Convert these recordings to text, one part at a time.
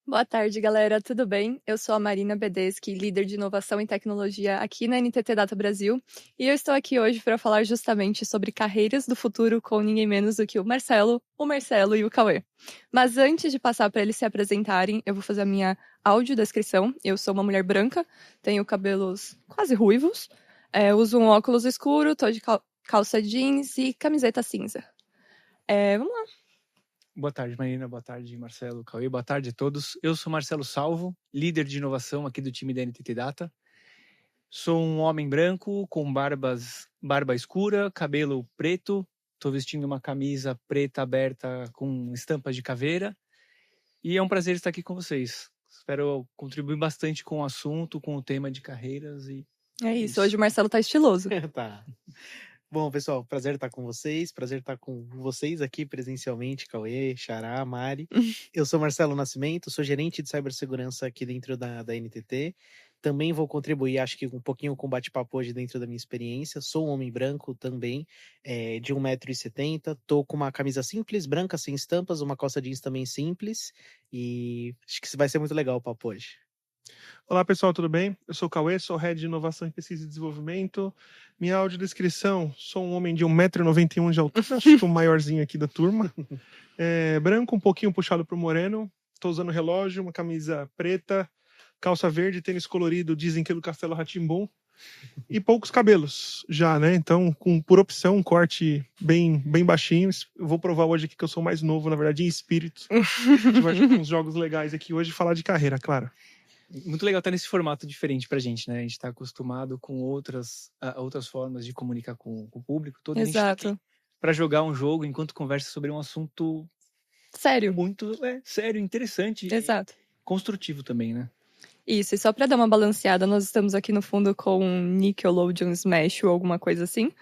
Boa tarde, galera. Tudo bem? Eu sou a Marina Bedeschi, líder de inovação e tecnologia aqui na NTT Data Brasil, e eu estou aqui hoje para falar justamente sobre carreiras do futuro com ninguém menos do que o Marcelo e o Cauê. Mas antes de passar para eles se apresentarem, eu vou fazer a minha audiodescrição. Eu sou uma mulher branca, tenho cabelos quase ruivos, uso um óculos escuro, tô de calça jeans e camiseta cinza. Vamos lá. Boa tarde, Marina. Boa tarde, Marcelo, Cauê. Boa tarde a todos. Eu sou Marcelo Salvo, líder de inovação aqui do time da NTT Data. Sou um homem branco com barba escura, cabelo preto. Estou vestindo uma camisa preta aberta com estampas de caveira. E é um prazer estar aqui com vocês. Espero contribuir bastante com o assunto, com o tema de carreiras. É isso. Hoje o Marcelo tá estiloso. Tá. Bom, pessoal, prazer estar com vocês, prazer estar com vocês aqui presencialmente, Cauê, Xará, Mari. Eu sou Marcelo Nascimento, sou gerente de cibersegurança aqui dentro da NTT. Também vou contribuir, acho que um pouquinho com o bate-papo hoje dentro da minha experiência. Sou um homem branco também, de 1,70 m. Tô com uma camisa simples, branca, sem estampas, uma calça jeans também simples. E acho que vai ser muito legal o papo hoje. Olá pessoal, tudo bem? Eu sou o Cauê, sou Head de Inovação em Pesquisa e Desenvolvimento. Minha audiodescrição, sou um homem de 1,91 m de altura, acho que o maiorzinho aqui da turma. Branco, um pouquinho puxado pro moreno. Estou usando relógio, uma camisa preta, calça verde, tênis colorido, dizem que é do Castelo Rá-Tim-Bum. E poucos cabelos já, né? Então, por opção, um corte bem baixinho. Eu vou provar hoje aqui que eu sou mais novo, na verdade, em espírito. A gente vai jogar uns jogos legais aqui hoje e falar de carreira, claro. Muito legal estar nesse formato diferente pra gente, né? A gente está acostumado com outras formas de comunicar com o público. Todo mundo está aqui para jogar um jogo enquanto conversa sobre um assunto sério. Muito sério, interessante. Exato. E construtivo também, né? Isso, e só para dar uma balanceada, nós estamos aqui no fundo com Nickelodeon Smash ou alguma coisa assim.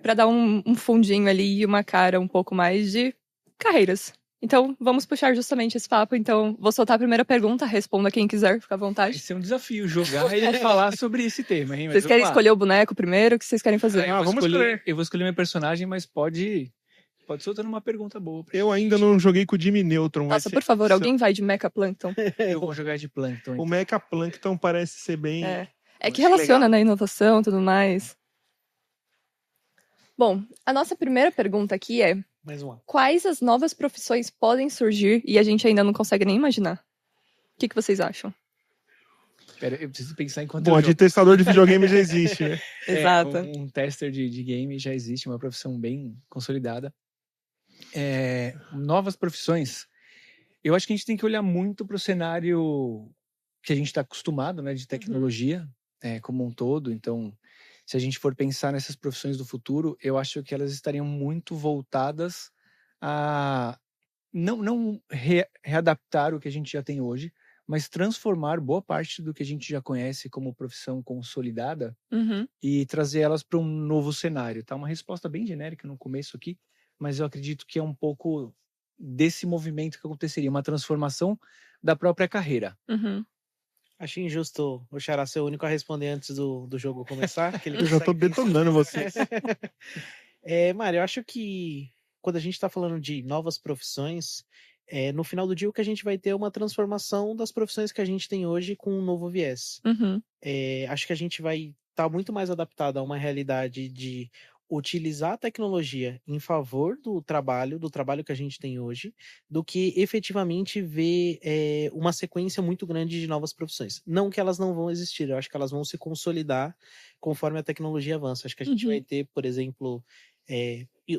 Para dar um fundinho ali e uma cara um pouco mais de carreiras. Então, vamos puxar justamente esse papo. Então, vou soltar a primeira pergunta, responda quem quiser, fica à vontade. Esse é um desafio, jogar e falar sobre esse tema, hein? Vocês querem escolher o boneco primeiro? O que vocês querem fazer? Vamos escolher. Eu vou escolher meu personagem, mas pode soltar uma pergunta boa. Eu ainda não joguei com o Jimmy Neutron. Nossa, por favor, alguém vai de Mecha Plankton. Eu vou jogar de Plankton. Então. O Mecha Plankton parece ser bem... É que relaciona na inovação e tudo mais. Bom, a nossa primeira pergunta aqui é... Mais uma. Quais as novas profissões podem surgir e a gente ainda não consegue nem imaginar? O que vocês acham? Espera, eu preciso pensar enquanto Bom, de testador de videogame já existe, né? Exato. Um tester de game já existe, uma profissão bem consolidada. Novas profissões. Eu acho que a gente tem que olhar muito para o cenário que a gente está acostumado, né, de tecnologia, como um todo. Então, se a gente for pensar nessas profissões do futuro, eu acho que elas estariam muito voltadas a não readaptar o que a gente já tem hoje, mas transformar boa parte do que a gente já conhece como profissão consolidada e trazer elas para um novo cenário. Tá? Uma resposta bem genérica no começo aqui, mas eu acredito que é um pouco desse movimento que aconteceria, uma transformação da própria carreira. Acho injusto o Xará ser o único a responder antes do jogo começar. Que ele eu já tô detonando vocês. Mário, eu acho que quando a gente está falando de novas profissões, no final do dia o que a gente vai ter é uma transformação das profissões que a gente tem hoje com um novo viés. Acho que a gente vai estar muito mais adaptado a uma realidade de utilizar a tecnologia em favor do trabalho que a gente tem hoje, do que efetivamente ver uma sequência muito grande de novas profissões. Não que elas não vão existir, eu acho que elas vão se consolidar conforme a tecnologia avança. Acho que a gente vai ter, por exemplo,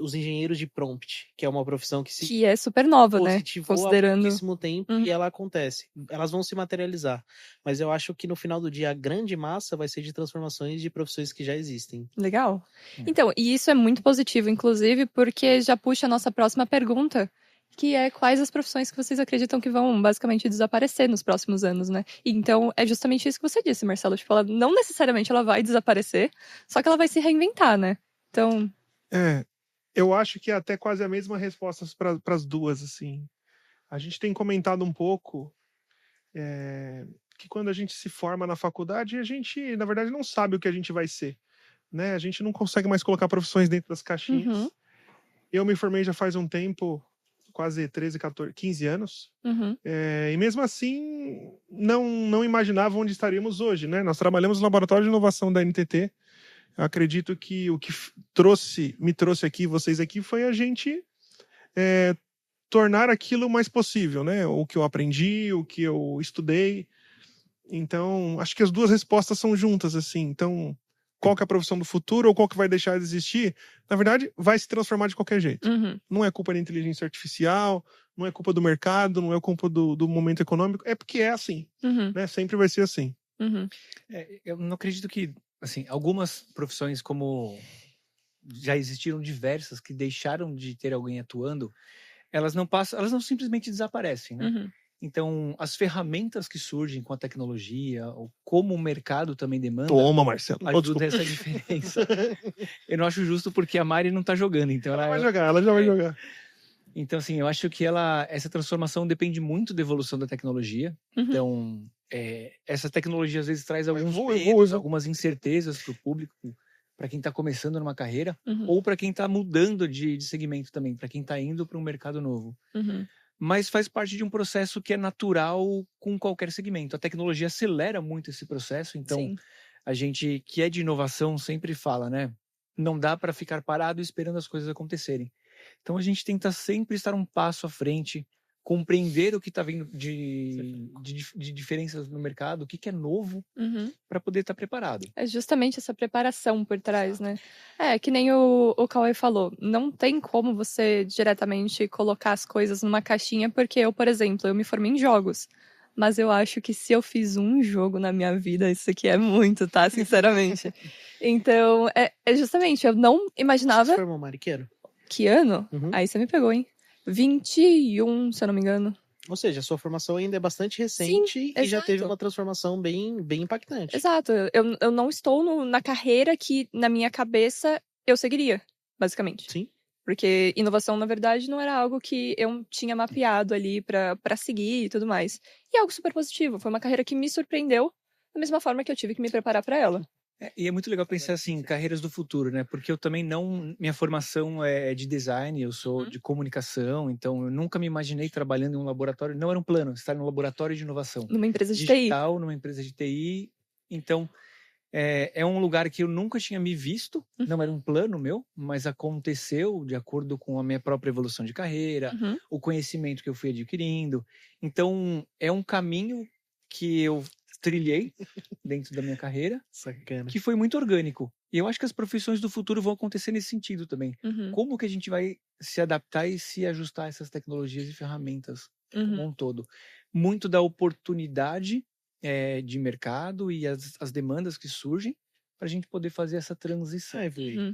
os engenheiros de prompt, que é uma profissão que é super nova, né? Considerando há pouquíssimo tempo e ela acontece. Elas vão se materializar. Mas eu acho que no final do dia a grande massa vai ser de transformações de profissões que já existem. Legal. Então, e isso é muito positivo, inclusive, porque já puxa a nossa próxima pergunta, que é quais as profissões que vocês acreditam que vão basicamente desaparecer nos próximos anos, né? Então, é justamente isso que você disse, Marcelo. Tipo, ela não necessariamente ela vai desaparecer, só que ela vai se reinventar, né? Então... Eu acho que é até quase a mesma resposta para as duas, assim. A gente tem comentado um pouco que quando a gente se forma na faculdade, a gente, na verdade, não sabe o que a gente vai ser, né? A gente não consegue mais colocar profissões dentro das caixinhas. Eu me formei já faz um tempo, quase 13, 14, 15 anos. Uhum. E mesmo assim, não imaginava onde estaríamos hoje, né? Nós trabalhamos no Laboratório de Inovação da NTT. Eu acredito que o que me trouxe aqui, vocês aqui, foi a gente tornar aquilo mais possível, né? O que eu aprendi, o que eu estudei. Então, acho que as duas respostas são juntas, assim. Então, qual que é a profissão do futuro ou qual que vai deixar de existir? Na verdade, vai se transformar de qualquer jeito. Uhum. Não é culpa da inteligência artificial, não é culpa do mercado, não é culpa do momento econômico. É porque é assim, Uhum. né? Sempre vai ser assim. Uhum. Eu não acredito que, assim, algumas profissões como já existiram diversas que deixaram de ter alguém atuando, elas não simplesmente desaparecem, né? Uhum. Então, as ferramentas que surgem com a tecnologia, ou como o mercado também demanda, Toma, Marcelo. ajuda essa diferença. Eu não acho justo porque a Mari não tá jogando, então Ela já vai jogar. Então, assim, eu acho que essa transformação depende muito da evolução da tecnologia. Uhum. Então, essa tecnologia às vezes traz alguns vou. medos, algumas incertezas para o público, para quem está começando numa carreira, Uhum. ou para quem está mudando de segmento também, para quem está indo para um mercado novo. Uhum. Mas faz parte de um processo que é natural com qualquer segmento. A tecnologia acelera muito esse processo, então Sim. a gente que é de inovação sempre fala, né? Não dá para ficar parado esperando as coisas acontecerem. Então a gente tenta sempre estar um passo à frente, compreender o que está vindo de diferenças no mercado, o que é novo, Uhum. para poder estar preparado. É justamente essa preparação por trás, né? Que nem o Cauê falou, não tem como você diretamente colocar as coisas numa caixinha, porque eu, por exemplo, eu me formei em jogos. Mas eu acho que se eu fiz um jogo na minha vida, isso aqui é muito, tá? Sinceramente. Então, justamente, eu não imaginava... Você se formou, Mariqueiro? Que ano? Uhum. Aí você me pegou, hein? 21, se eu não me engano. Ou seja, a sua formação ainda é bastante recente. Sim, e já exato. teve uma transformação bem impactante. Exato. Eu não estou na carreira que, na minha cabeça, eu seguiria, basicamente. Sim. Porque inovação, na verdade, não era algo que eu tinha mapeado ali pra seguir e tudo mais. E é algo super positivo. Foi uma carreira que me surpreendeu, da mesma forma que eu tive que me preparar pra ela. E é muito legal pensar assim, carreiras do futuro, né? Porque eu também minha formação é de design, eu sou de comunicação, então eu nunca me imaginei trabalhando em um laboratório, não era um plano, estar em um laboratório de inovação. Numa empresa de digital, TI. Numa empresa de TI. Então, é um lugar que eu nunca tinha me visto, não era um plano meu, mas aconteceu de acordo com a minha própria evolução de carreira, o conhecimento que eu fui adquirindo. Então, é um caminho que eu trilhei dentro da minha carreira, Sacana. que foi muito orgânico. E eu acho que as profissões do futuro vão acontecer nesse sentido também. Como que a gente vai se adaptar e se ajustar a essas tecnologias e ferramentas como um todo? Muito da oportunidade de mercado e as demandas que surgem para a gente poder fazer essa transição.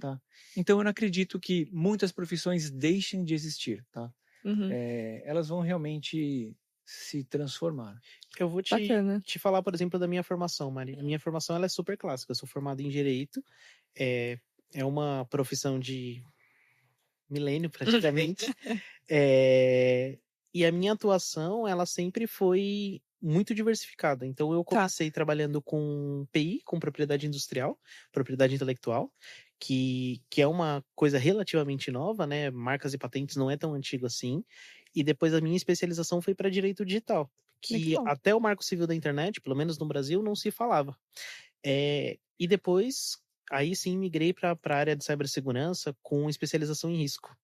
Tá? Então eu não acredito que muitas profissões deixem de existir. Tá? Elas vão realmente se transformar. Eu vou te falar, por exemplo, da minha formação, Mari. A minha formação ela é super clássica. Eu sou formado em Direito. É uma profissão de milênio, praticamente. E a minha atuação, ela sempre foi muito diversificada. Então, eu comecei trabalhando com PI, com propriedade industrial, propriedade intelectual, que é uma coisa relativamente nova, né? Marcas e patentes não é tão antigo assim. E depois a minha especialização foi para direito digital, que até o Marco Civil da Internet, pelo menos no Brasil, não se falava. E depois, aí sim, migrei para a área de cibersegurança com especialização em risco.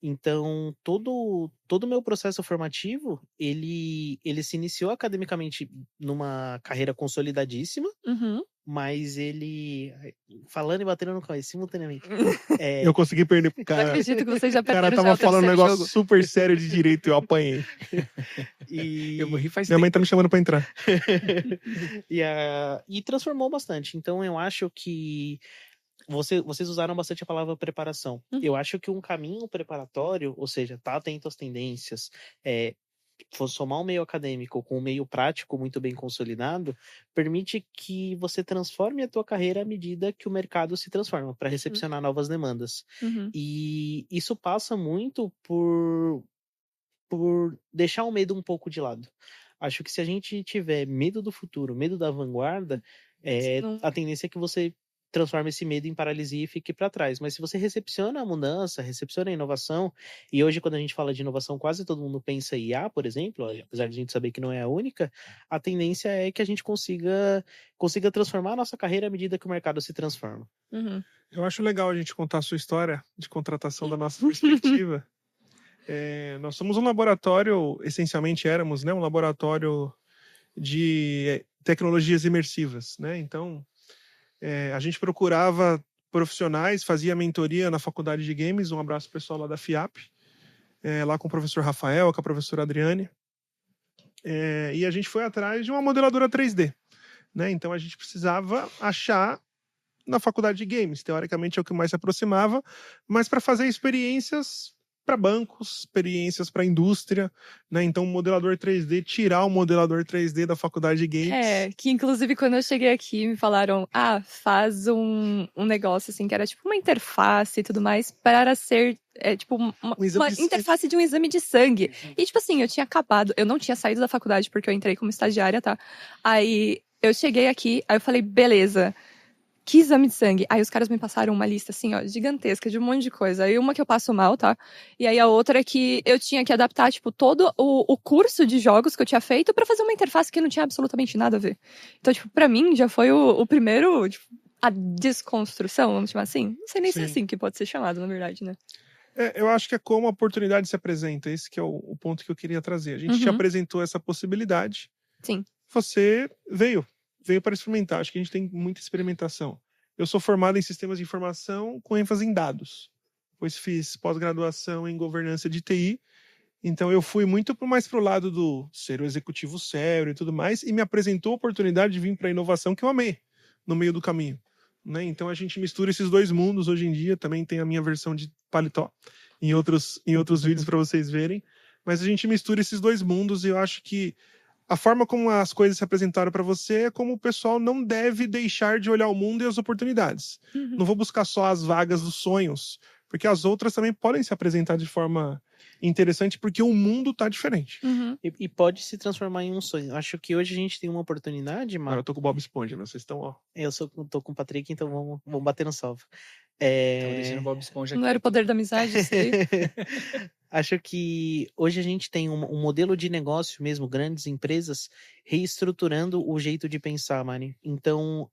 Então, todo o meu processo formativo, ele se iniciou academicamente numa carreira consolidadíssima, mas ele... Falando e batendo no cabeça simultaneamente. Eu consegui perder pro cara. Eu acredito que vocês já O cara perderam tava falando um negócio jogo. super sério de direito e eu apanhei. Eu morri faz Minha tempo. mãe tá me chamando pra entrar. E transformou bastante. Então, eu acho que vocês usaram bastante a palavra preparação. Eu acho que um caminho preparatório, ou seja, tá atento às tendências, somar um meio acadêmico com um meio prático muito bem consolidado, permite que você transforme a tua carreira à medida que o mercado se transforma, para recepcionar novas demandas. E isso passa muito por deixar o medo um pouco de lado. Acho que se a gente tiver medo do futuro, medo da vanguarda, a tendência é que você transforma esse medo em paralisia e fique para trás. Mas se você recepciona a mudança, recepciona a inovação, e hoje quando a gente fala de inovação, quase todo mundo pensa em IA, por exemplo, apesar de a gente saber que não é a única, a tendência é que a gente consiga transformar a nossa carreira à medida que o mercado se transforma. Uhum. Eu acho legal a gente contar a sua história de contratação da nossa perspectiva. Nós somos um laboratório, essencialmente éramos, né, um laboratório de tecnologias imersivas, né? Então, a gente procurava profissionais, fazia mentoria na faculdade de games, um abraço pessoal lá da FIAP, lá com o professor Rafael, com a professora Adriane, e a gente foi atrás de uma modeladora 3D, né? Então a gente precisava achar na faculdade de games, teoricamente é o que mais se aproximava, mas para fazer experiências para bancos, experiências para indústria, né? Então o modelador 3D, tirar o modelador 3D da faculdade de games. Que inclusive quando eu cheguei aqui me falaram, faz um negócio assim, que era tipo uma interface e tudo mais, para ser tipo uma interface de um exame de sangue. E tipo assim, eu não tinha saído da faculdade porque eu entrei como estagiária, tá? Aí eu cheguei aqui, aí eu falei, beleza, que exame de sangue? Aí os caras me passaram uma lista, assim, ó, gigantesca, de um monte de coisa. Aí uma que eu passo mal, tá? E aí a outra é que eu tinha que adaptar, tipo, todo o curso de jogos que eu tinha feito pra fazer uma interface que não tinha absolutamente nada a ver. Então, tipo, pra mim já foi o primeiro, tipo, a desconstrução, vamos chamar assim? Não sei nem se é assim que pode ser chamado, na verdade, né? Eu acho que é como a oportunidade se apresenta. Esse que é o ponto que eu queria trazer. A gente te apresentou essa possibilidade. Sim. Você veio para experimentar. Acho que a gente tem muita experimentação. Eu sou formado em sistemas de informação com ênfase em dados, pois fiz pós-graduação em governança de TI. Então eu fui muito mais pro lado do ser o executivo sério e tudo mais, e me apresentou a oportunidade de vir para a inovação que eu amei no meio do caminho, né? Então a gente mistura esses dois mundos hoje em dia. Também tem a minha versão de paletó em outros vídeos para vocês verem, mas a gente mistura esses dois mundos, e eu acho que a forma como as coisas se apresentaram para você é como o pessoal não deve deixar de olhar o mundo e as oportunidades. Não vou buscar só as vagas dos sonhos, porque as outras também podem se apresentar de forma interessante, porque o mundo tá diferente. E pode se transformar em um sonho. Acho que hoje a gente tem uma oportunidade, Agora eu tô com o Bob Esponja, mas vocês estão, ó. Tô com o Patrick, então vamos bater no salvo. Tava deixando o Bob Esponja aqui. Não era o poder da amizade, isso aí? Acho que hoje a gente tem um modelo de negócio mesmo, grandes empresas, reestruturando o jeito de pensar, Mari. Então,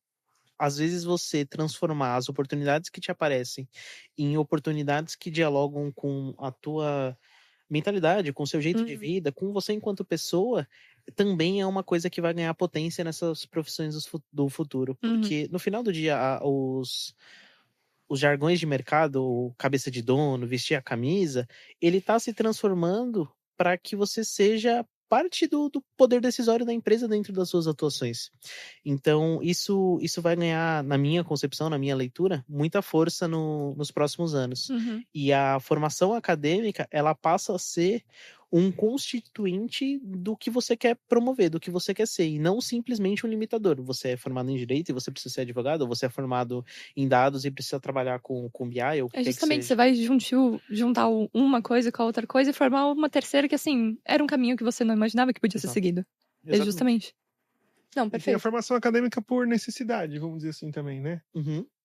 às vezes você transformar as oportunidades que te aparecem em oportunidades que dialogam com a tua mentalidade, com o seu jeito de vida, com você enquanto pessoa, também é uma coisa que vai ganhar potência nessas profissões do futuro. Porque no final do dia, os jargões de mercado, o cabeça de dono, vestir a camisa, ele está se transformando para que você seja parte do poder decisório da empresa dentro das suas atuações. Então, isso vai ganhar, na minha concepção, na minha leitura, muita força nos próximos anos. E a formação acadêmica, ela passa a ser um constituinte do que você quer promover, do que você quer ser, e não simplesmente um limitador. Você é formado em direito e você precisa ser advogado, ou você é formado em dados e precisa trabalhar com BI, ou o que justamente, que você vai juntar uma coisa com a outra coisa e formar uma terceira que, assim, era um caminho que você não imaginava que podia ser seguido. Exatamente. Justamente. Não, E tem perfeito. a formação acadêmica por necessidade, vamos dizer assim também, né?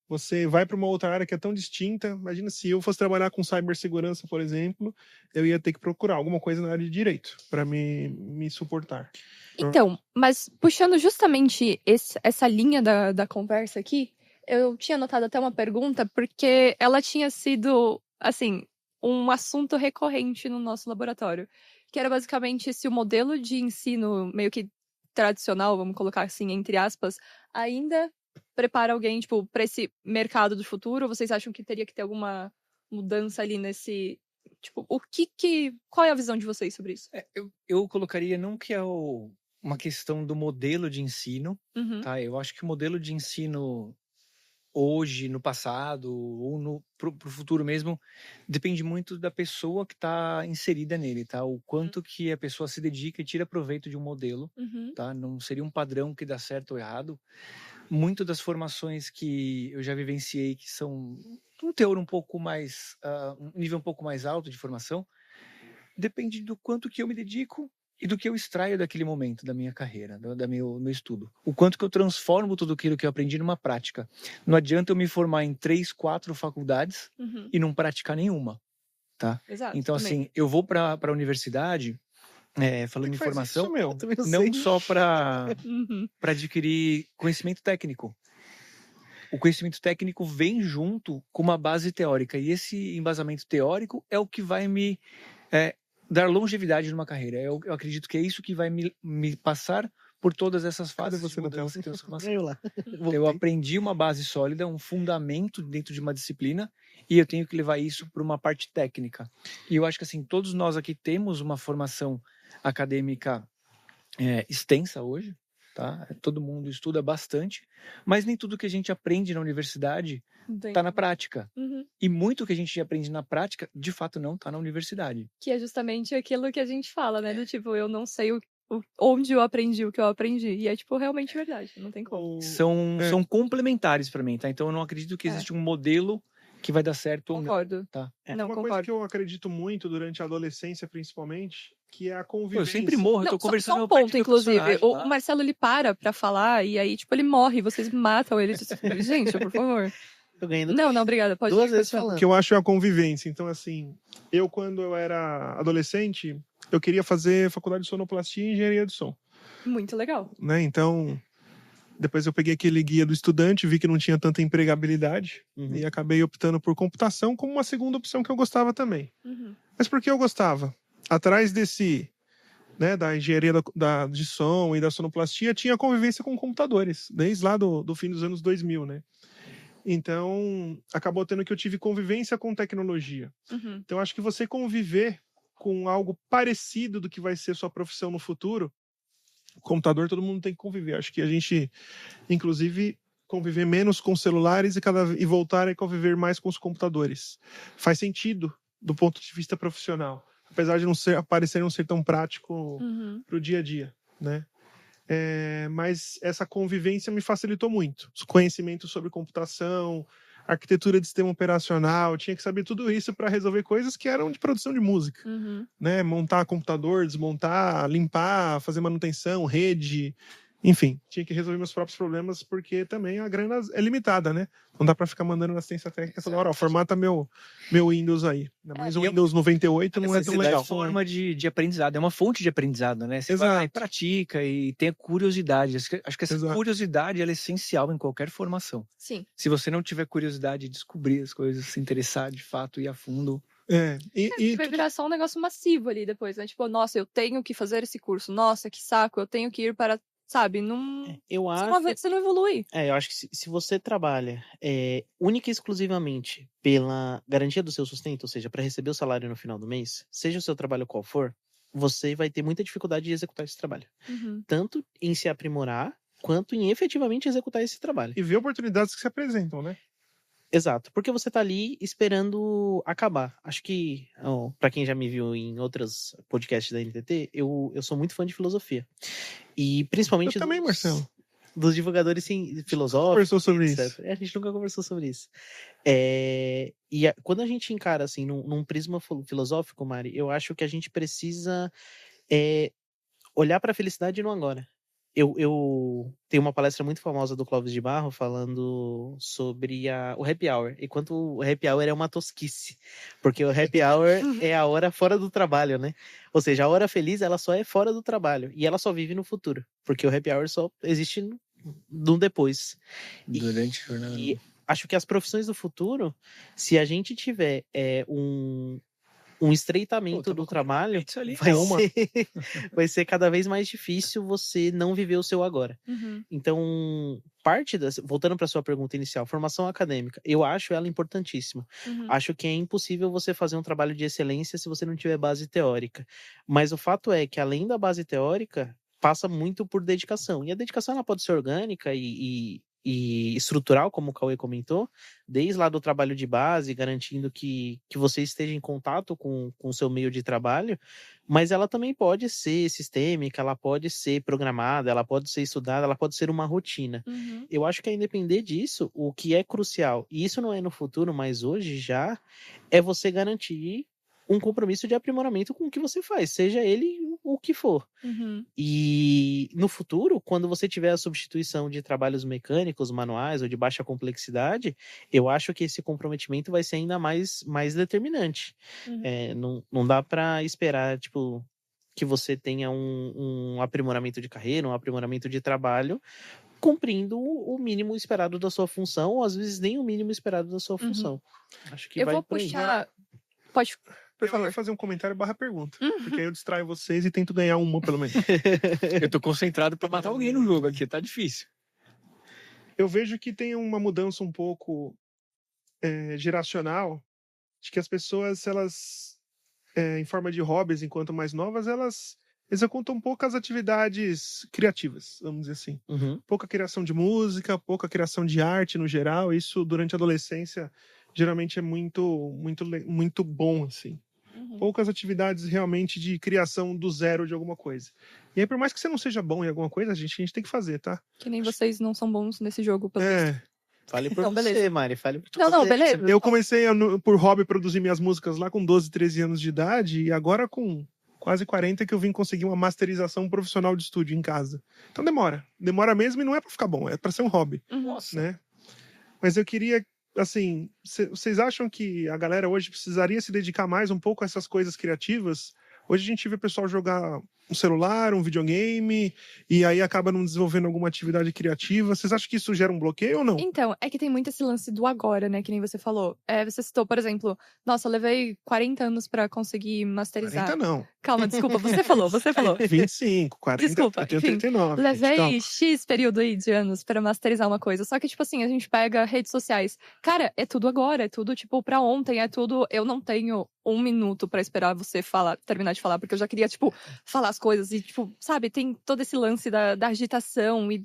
Você vai para uma outra área que é tão distinta. Imagina se eu fosse trabalhar com cibersegurança, por exemplo, eu ia ter que procurar alguma coisa na área de direito para me suportar. Então, mas puxando justamente essa linha da conversa aqui, eu tinha anotado até uma pergunta, porque ela tinha sido, assim, um assunto recorrente no nosso laboratório, que era basicamente se o modelo de ensino meio que tradicional, vamos colocar assim, entre aspas, ainda prepara alguém, tipo, para esse mercado do futuro, ou vocês acham que teria que ter alguma mudança ali nesse... Tipo, qual é a visão de vocês sobre isso? Eu colocaria não que é uma questão do modelo de ensino, tá? Eu acho que o modelo de ensino hoje, no passado, ou pro futuro mesmo, depende muito da pessoa que está inserida nele, tá? O quanto que a pessoa se dedica e tira proveito de um modelo, tá? Não seria um padrão que dá certo ou errado. Muito das formações que eu já vivenciei, que são um teor um pouco mais, um nível um pouco mais alto de formação, depende do quanto que eu me dedico e do que eu extraio daquele momento da minha carreira, do meu estudo. O quanto que eu transformo tudo aquilo que eu aprendi numa prática. Não adianta eu me formar em 3, 4 faculdades e não praticar nenhuma, tá? Exato, então, também. assim, eu vou para a universidade, falando em formação, Isso, não só para adquirir conhecimento técnico. O conhecimento técnico vem junto com uma base teórica. E esse embasamento teórico é o que vai me dar longevidade numa carreira. Eu acredito que é isso que vai me passar por todas essas fases de mudança e transformação. Eu aprendi uma base sólida, um fundamento dentro de uma disciplina, e eu tenho que levar isso para uma parte técnica. E eu acho que assim, todos nós aqui temos uma formação acadêmica extensa hoje, tá? Todo mundo estuda bastante, mas nem tudo que a gente aprende na universidade está na prática. E muito que a gente aprende na prática, de fato, não está na universidade. Que é justamente aquilo que a gente fala, né? Do tipo, eu não sei onde eu aprendi o que eu aprendi. E é, tipo, realmente verdade. Não tem como. São complementares para mim, tá? Então eu não acredito que existe um modelo que vai dar certo ou não. Concordo. Tá? Uma coisa que eu acredito muito durante a adolescência, principalmente, que é a convivência. Eu sempre morro, eu tô conversando só um ponto, inclusive. O Marcelo, ele para pra falar e aí, tipo, ele morre. Vocês matam ele. Gente, por favor. Não, obrigada. Pode 2 vezes falando. O que eu acho é a convivência. Então, assim, quando eu era adolescente, eu queria fazer faculdade de sonoplastia e engenharia de som. Muito legal. Né? Então, depois eu peguei aquele guia do estudante, vi que não tinha tanta empregabilidade e acabei optando por computação como uma segunda opção que eu gostava também. Mas por que eu gostava? Atrás da engenharia de som e da sonoplastia, tinha convivência com computadores, desde lá do fim dos anos 2000, né? Então, acabou tendo que eu tive convivência com tecnologia. Então, acho que você conviver com algo parecido do que vai ser sua profissão no futuro, computador todo mundo tem que conviver. Acho que a gente, inclusive, conviver menos com celulares e voltar a conviver mais com os computadores. Faz sentido do ponto de vista profissional, apesar de parecer não ser tão prático para o dia a dia, né? Mas essa convivência me facilitou muito. Os conhecimentos sobre computação, arquitetura de sistema operacional, tinha que saber tudo isso para resolver coisas que eram de produção de música. Né? Montar computador, desmontar, limpar, fazer manutenção, rede, enfim, tinha que resolver meus próprios problemas porque também a grana é limitada, né? Não dá para ficar mandando assistência técnica toda hora, formata meu Windows aí. Mas o Windows 98 não é tão legal. É uma forma de aprendizado, é uma fonte de aprendizado, né? Você vai lá e pratica e tem curiosidade. Acho que essa curiosidade ela é essencial em qualquer formação. Sim. Se você não tiver curiosidade de descobrir as coisas, se interessar de fato, ir a fundo... vai virar só um negócio massivo ali depois, né? Tipo, nossa, eu tenho que fazer esse curso. Nossa, que saco, eu tenho que ir para... Sabe, você não evolui. Eu acho que se você trabalha única e exclusivamente pela garantia do seu sustento, ou seja, para receber o salário no final do mês, seja o seu trabalho qual for, você vai ter muita dificuldade de executar esse trabalho. Tanto em se aprimorar, quanto em efetivamente executar esse trabalho. E ver oportunidades que se apresentam, né? Exato, porque você tá ali esperando acabar. Acho que, para quem já me viu em outros podcasts da NTT, eu sou muito fã de filosofia. E principalmente eu também, Marcelo. Dos divulgadores filosóficos. Conversou sobre etc. isso. A gente nunca conversou sobre isso. Quando a gente encara assim, num prisma filosófico, Mari, eu acho que a gente precisa olhar para a felicidade no agora. Eu tenho uma palestra muito famosa do Clóvis de Barro falando sobre o happy hour. E quanto o happy hour é uma tosquice. Porque o happy hour é a hora fora do trabalho, né? Ou seja, a hora feliz, ela só é fora do trabalho. E ela só vive no futuro. Porque o happy hour só existe no depois. Durante a jornada. E acho que as profissões do futuro, se a gente tiver um estreitamento do trabalho, vai ser cada vez mais difícil você não viver o seu agora. Então, voltando para sua pergunta inicial, formação acadêmica, eu acho ela importantíssima. Acho que é impossível você fazer um trabalho de excelência se você não tiver base teórica. Mas o fato é que, além da base teórica, passa muito por dedicação. E a dedicação ela pode ser orgânica e estrutural, como o Cauê comentou, desde lá do trabalho de base, garantindo que você esteja em contato com o seu meio de trabalho, mas ela também pode ser sistêmica, ela pode ser programada, ela pode ser estudada, ela pode ser uma rotina. Eu acho que a depender disso, o que é crucial, e isso não é no futuro, mas hoje já, é você garantir um compromisso de aprimoramento com o que você faz, seja ele o que for. E no futuro, quando você tiver a substituição de trabalhos mecânicos, manuais ou de baixa complexidade, eu acho que esse comprometimento vai ser ainda mais determinante. Não dá para esperar, tipo, que você tenha um aprimoramento de carreira, um aprimoramento de trabalho, cumprindo o mínimo esperado da sua função, ou às vezes nem o mínimo esperado da sua função. Acho que eu vai vou por aí. puxar... Pode, por Eu favor. ia fazer um comentário barra pergunta, porque aí eu distraio vocês e tento ganhar uma, pelo menos. Eu tô concentrado pra matar alguém no jogo aqui, tá difícil. Eu vejo que tem uma mudança um pouco geracional, de que as pessoas, elas, em forma de hobbies, enquanto mais novas, elas executam poucas atividades criativas, vamos dizer assim. Pouca criação de música, pouca criação de arte no geral. Isso, durante a adolescência, geralmente é muito bom, assim. Poucas atividades realmente de criação do zero de alguma coisa. E aí, por mais que você não seja bom em alguma coisa, a gente tem que fazer, tá? Que nem vocês não são bons nesse jogo, pelo visto. Fale por Então, você, beleza. Mari. Fale por Não, você. beleza. Eu comecei por hobby produzir minhas músicas lá com 12, 13 anos de idade, e agora com quase 40 que eu vim conseguir uma masterização profissional de estúdio em casa. Então demora. Demora mesmo, e não é pra ficar bom, é pra ser um hobby. Nossa. Né? Mas eu queria, assim, vocês acham que a galera hoje precisaria se dedicar mais um pouco a essas coisas criativas? Hoje a gente vê o pessoal jogar um celular, um videogame, e aí acaba não desenvolvendo alguma atividade criativa. Vocês acham que isso gera um bloqueio ou não? Então, é que tem muito esse lance do agora, né? Que nem você falou. Você citou, por exemplo, nossa, eu levei 40 anos pra conseguir masterizar. 40 não. Calma, desculpa, você falou. 25, 40, Desculpa, eu tenho enfim, 39. Levei calma. X período aí de anos pra masterizar uma coisa. Só que, tipo assim, a gente pega redes sociais. Cara, é tudo agora, é tudo, tipo, pra ontem, é tudo... Eu não tenho 1 minuto pra esperar você terminar de falar, porque eu já queria, tipo, falar as coisas e, tipo, sabe, tem todo esse lance da agitação e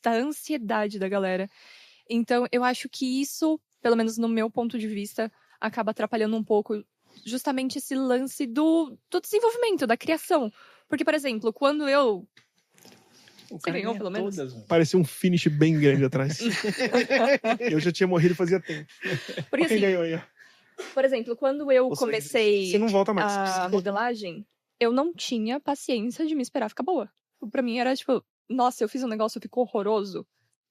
da ansiedade da galera. Então, eu acho que isso, pelo menos no meu ponto de vista, acaba atrapalhando um pouco justamente esse lance do desenvolvimento, da criação. Porque, por exemplo, quando eu... Você ganhou, pelo menos? Parecia um finish bem grande atrás. Eu já tinha morrido fazia tempo. Porque, Quem assim, ganhou aí? por exemplo, quando eu comecei Você não volta mais. a modelagem, eu não tinha paciência de me esperar ficar boa. Pra mim era tipo, nossa, eu fiz um negócio, ficou horroroso.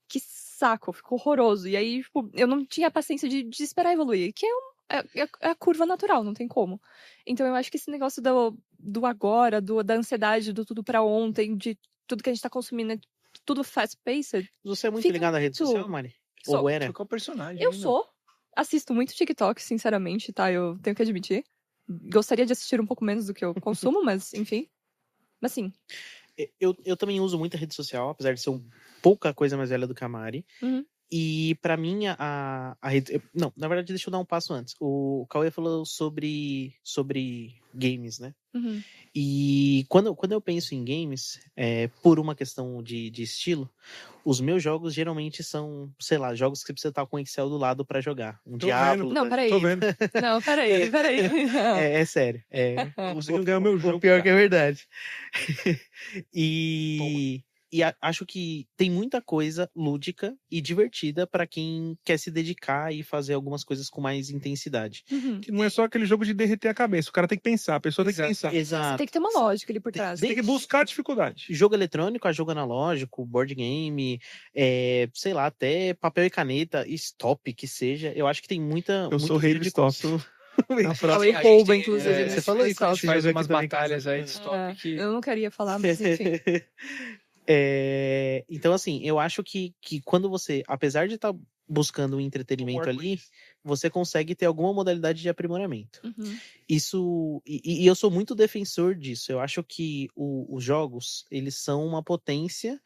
Que saco, ficou horroroso. E aí, tipo, eu não tinha paciência de esperar evoluir, que é a curva natural, não tem como. Então eu acho que esse negócio do agora, da ansiedade, do tudo pra ontem, de tudo que a gente tá consumindo, é tudo fast-paced. Você é muito Fica ligado à rede muito- social, Mari? Sou. Ou era? Qual personagem? Eu hein, sou. Assisto muito TikTok, sinceramente, tá? Eu tenho que admitir. Gostaria de assistir um pouco menos do que eu consumo, mas enfim. Mas sim. Eu também uso muita rede social, apesar de ser pouca coisa mais velha do que a Mari. E pra mim, a rede... Não, na verdade, deixa eu dar um passo antes. O Cauê falou sobre games, né? E quando eu penso em games, por uma questão de estilo, os meus jogos geralmente são, sei lá, jogos que você precisa estar com o Excel do lado pra jogar. Um Tô Diablo. vendo. Não, peraí. Tô vendo. Não, peraí. Não. É sério. Conseguiu ganhar o meu jogo. Pior que é verdade. E acho que tem muita coisa lúdica e divertida pra quem quer se dedicar e fazer algumas coisas com mais intensidade. Que não é só aquele jogo de derreter a cabeça. O cara tem que pensar, a pessoa tem que pensar. Exato. Tem que ter uma lógica ali por trás. Tem que buscar a dificuldade. Jogo eletrônico, a jogo analógico, board game, sei lá, até papel e caneta, stop que seja. Eu acho que tem muita. Eu sou o rei do stop. Na Cauê próxima. rouba, inclusive. Você falou isso, a gente faz jogo aqui umas também, batalhas aí de stop que... Eu não queria falar, mas enfim. Então, assim, eu acho que quando você, apesar de estar buscando um entretenimento ali, você consegue ter alguma modalidade de aprimoramento. Isso, e eu sou muito defensor disso. Eu acho que os jogos, eles são uma potência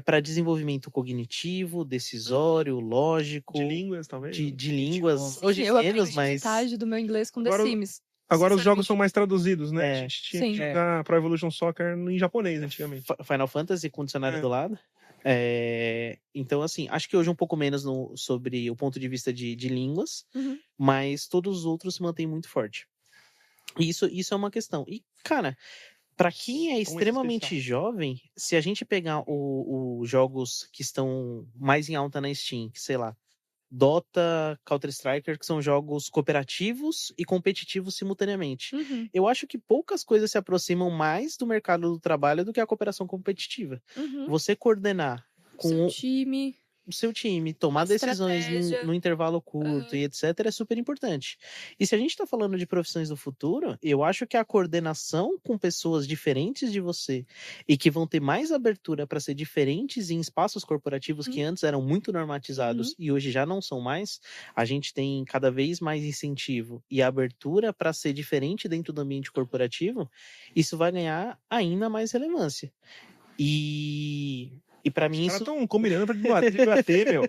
para desenvolvimento cognitivo, decisório, lógico. De línguas, talvez. De línguas. Hoje eu aprendi menos, mas... metade do meu inglês com The Agora- Sims. Agora os jogos são mais traduzidos, né? A gente tinha Sim. que jogar Pro Evolution Soccer em japonês antigamente. Final Fantasy com dicionário É. do lado. Então, assim, acho que hoje um pouco menos sobre o ponto de vista de línguas, mas todos os outros se mantêm muito forte. E isso é uma questão. E, cara, pra quem é extremamente jovem, se a gente pegar os jogos que estão mais em alta na Steam, que, sei lá, Dota, Counter-Strike, que são jogos cooperativos e competitivos simultaneamente. Eu acho que poucas coisas se aproximam mais do mercado do trabalho do que a cooperação competitiva. Você coordenar com o seu time, tomar decisões no intervalo curto e etc. é super importante. E se a gente está falando de profissões do futuro, eu acho que a coordenação com pessoas diferentes de você e que vão ter mais abertura para ser diferentes em espaços corporativos que antes eram muito normatizados e hoje já não são mais, a gente tem cada vez mais incentivo e abertura para ser diferente dentro do ambiente corporativo, isso vai ganhar ainda mais relevância. E para mim isso... estão combinando para debater, meu.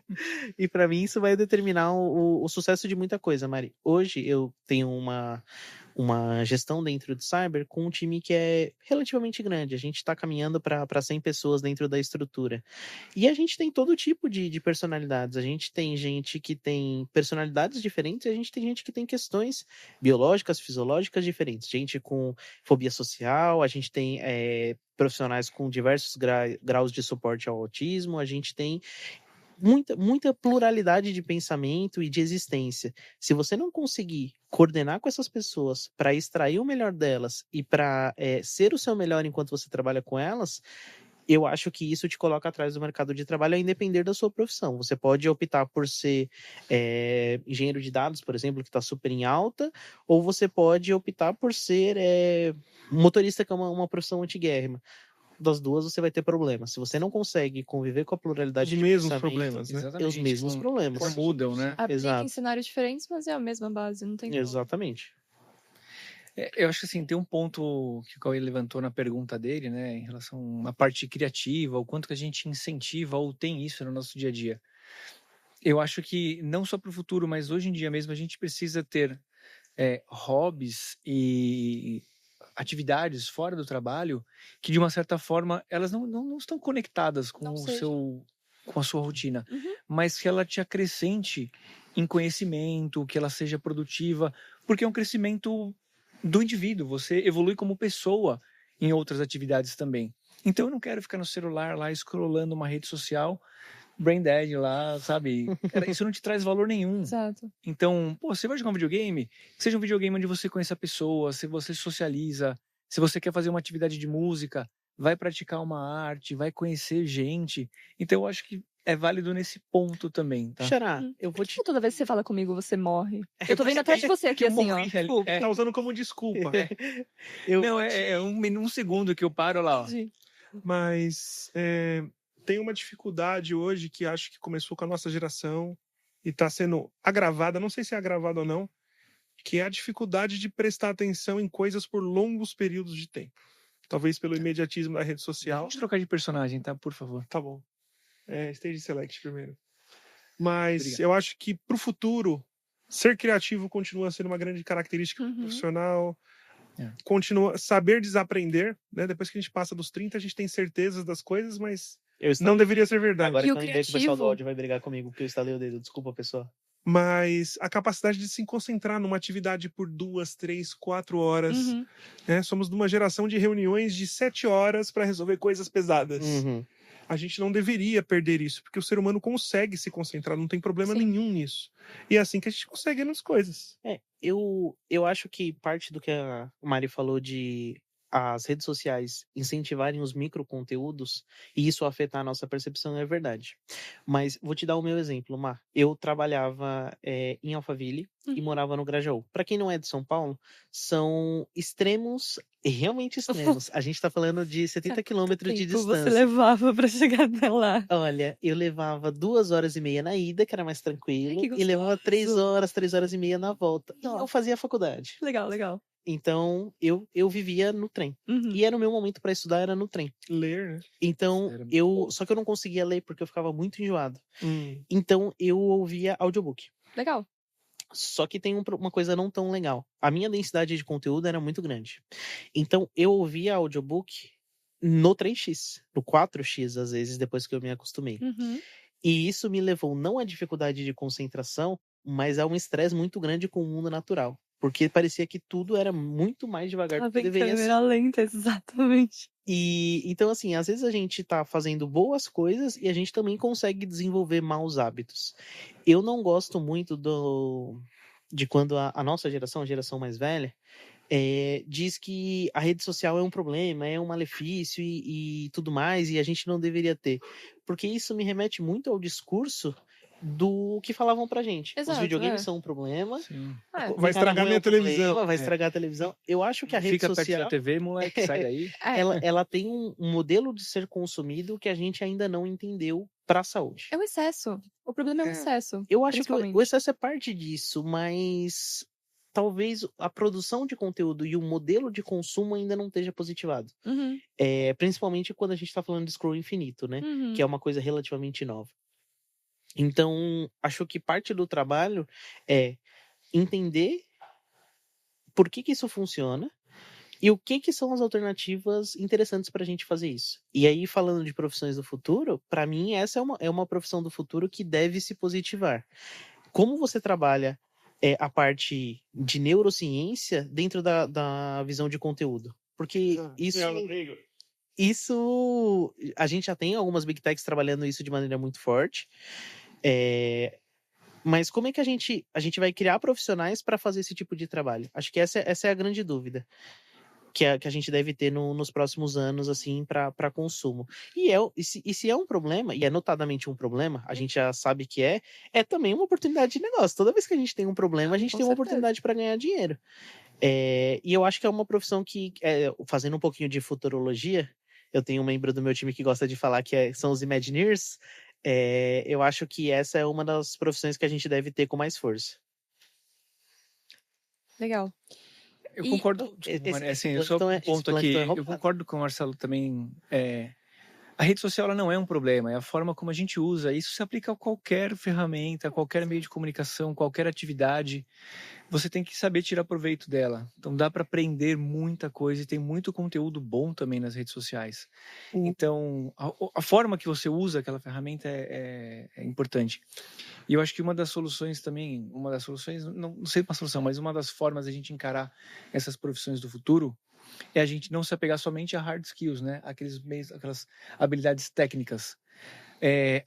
E para mim isso vai determinar o sucesso de muita coisa, Mari. Hoje eu tenho uma gestão dentro de cyber com um time que é relativamente grande. A gente está caminhando para 100 pessoas dentro da estrutura. E a gente tem todo tipo de personalidades. A gente tem gente que tem personalidades diferentes e a gente tem gente que tem questões biológicas, fisiológicas diferentes. Gente com fobia social, a gente tem profissionais com diversos graus de suporte ao autismo, a gente tem muita pluralidade de pensamento e de existência. Se você não conseguir coordenar com essas pessoas para extrair o melhor delas e para ser o seu melhor enquanto você trabalha com elas, eu acho que isso te coloca atrás do mercado de trabalho a independer da sua profissão. Você pode optar por ser engenheiro de dados, por exemplo, que está super em alta, ou você pode optar por ser motorista, que é uma profissão antiguérrima. Das duas você vai ter problemas. Se você não consegue conviver com a pluralidade os mesmos problemas, né? Os mesmos problemas. Mudam, né? Aplica em cenários diferentes, mas é a mesma base, não tem Exatamente. Eu acho que assim, tem um ponto que o Cauê levantou na pergunta dele, né, em relação à parte criativa, o quanto que a gente incentiva ou tem isso no nosso dia a dia. Eu acho que não só para o futuro, mas hoje em dia mesmo a gente precisa ter hobbies e atividades fora do trabalho que de uma certa forma elas não estão conectadas com com a sua rotina, mas que ela te acrescente em conhecimento, que ela seja produtiva, porque é um crescimento do indivíduo, você evolui como pessoa em outras atividades também. Então eu não quero ficar no celular lá scrollando uma rede social, brain dead lá, sabe? Cara, isso não te traz valor nenhum. Exato. Então, você vai jogar um videogame? Que seja um videogame onde você conhece a pessoa, se você socializa, se você quer fazer uma atividade de música, vai praticar uma arte, vai conhecer gente. Então eu acho que é válido nesse ponto também, tá? Xará, eu vou te... Toda vez que você fala comigo, você morre. Eu tô vendo atrás de você aqui, assim, ó. Tá usando como desculpa. Não, um segundo que eu paro lá, ó. Mas tem uma dificuldade hoje que acho que começou com a nossa geração e tá sendo agravada, não sei se é agravada ou não, que é a dificuldade de prestar atenção em coisas por longos períodos de tempo. Talvez pelo imediatismo da rede social. Vamos trocar de personagem, tá? Por favor. Tá bom. Stage Select primeiro. Mas Obrigado. eu acho que pro futuro, ser criativo continua sendo uma grande característica profissional. Continua saber desaprender, né? Depois que a gente passa dos 30, a gente tem certezas das coisas, mas não deveria ser verdade. Agora que eu lembrei que o pessoal do áudio vai brigar comigo, porque eu instalei o dedo. Desculpa, pessoal. Mas a capacidade de se concentrar numa atividade por 2, 3, 4 horas. Né? Somos de uma geração de reuniões de 7 horas para resolver coisas pesadas. A gente não deveria perder isso, porque o ser humano consegue se concentrar, não tem problema nenhum nisso. E é assim que a gente consegue nas coisas. Eu acho que parte do que a Mari falou de as redes sociais incentivarem os microconteúdos e isso afetar a nossa percepção é verdade. Mas vou te dar o meu exemplo, Mar. Eu trabalhava em Alphaville e morava no Grajaú. Para quem não é de São Paulo, são extremos, realmente extremos. A gente tá falando de 70 quilômetros de distância. Você levava para chegar até lá? Olha, eu levava 2h30 na ida, que era mais tranquilo, e levava 3 horas e meia na volta. E eu fazia a faculdade. Legal. Então, eu vivia no trem. E era o meu momento para estudar, era no trem. Ler, né? Então, só que eu não conseguia ler porque eu ficava muito enjoado. Então, eu ouvia audiobook. Legal. Só que tem uma coisa não tão legal. A minha densidade de conteúdo era muito grande. Então, eu ouvia audiobook no 3x, no 4x, às vezes, depois que eu me acostumei. E isso me levou não à dificuldade de concentração, mas a um estresse muito grande com o mundo natural. Porque parecia que tudo era muito mais devagar do que deveria ser. Câmera lenta, exatamente. E então, assim, às vezes a gente tá fazendo boas coisas e a gente também consegue desenvolver maus hábitos. Eu não gosto muito de quando a nossa geração, a geração mais velha, diz que a rede social é um problema, é um malefício e tudo mais, e a gente não deveria ter. Porque isso me remete muito ao discurso do que falavam pra gente. Os Exato, videogames é. são um problema. Sim. É, Vai estragar minha televisão. Vai estragar a televisão. Eu acho que a rede Fica perto social, da TV, moleque, sai daí. ela tem um modelo de ser consumido que a gente ainda não entendeu pra saúde. É o excesso. O problema é o excesso. Eu acho que principalmente. o excesso é parte disso, mas talvez a produção de conteúdo e o modelo de consumo ainda não esteja positivado. Uhum, Principalmente quando a gente está falando de scroll infinito, né? uhum. Que é uma coisa relativamente nova. Então, acho que parte do trabalho é entender por que isso funciona e o que são as alternativas interessantes para a gente fazer isso. E aí, falando de profissões do futuro, para mim, essa é uma profissão do futuro que deve se positivar. Como você trabalha a parte de neurociência dentro da visão de conteúdo? Porque isso a gente já tem algumas big techs trabalhando isso de maneira muito forte. Mas como é que a gente vai criar profissionais para fazer esse tipo de trabalho? Acho que essa é a grande dúvida que a gente deve ter nos próximos anos, assim, para consumo. E se é um problema, e é notadamente um problema, a gente já sabe que é também uma oportunidade de negócio. Toda vez que a gente tem um problema, a gente Com tem uma certeza. oportunidade para ganhar dinheiro. E eu acho que é uma profissão que, fazendo um pouquinho de futurologia, eu tenho um membro do meu time que gosta de falar que são os Imagineers. Eu acho que essa é uma das profissões que a gente deve ter com mais força. Legal. Eu E- concordo, desculpa, Maria, assim, eu só um ponto aqui, eu concordo com o Marcelo também, a rede social ela não é um problema, é a forma como a gente usa, isso se aplica a qualquer ferramenta, a qualquer meio de comunicação, qualquer atividade, você tem que saber tirar proveito dela, então dá para aprender muita coisa e tem muito conteúdo bom também nas redes sociais, então a forma que você usa aquela ferramenta é importante. E eu acho que uma das soluções, não sei uma solução, mas uma das formas de a gente encarar essas profissões do futuro é a gente não se apegar somente a hard skills, né? Aquelas habilidades técnicas.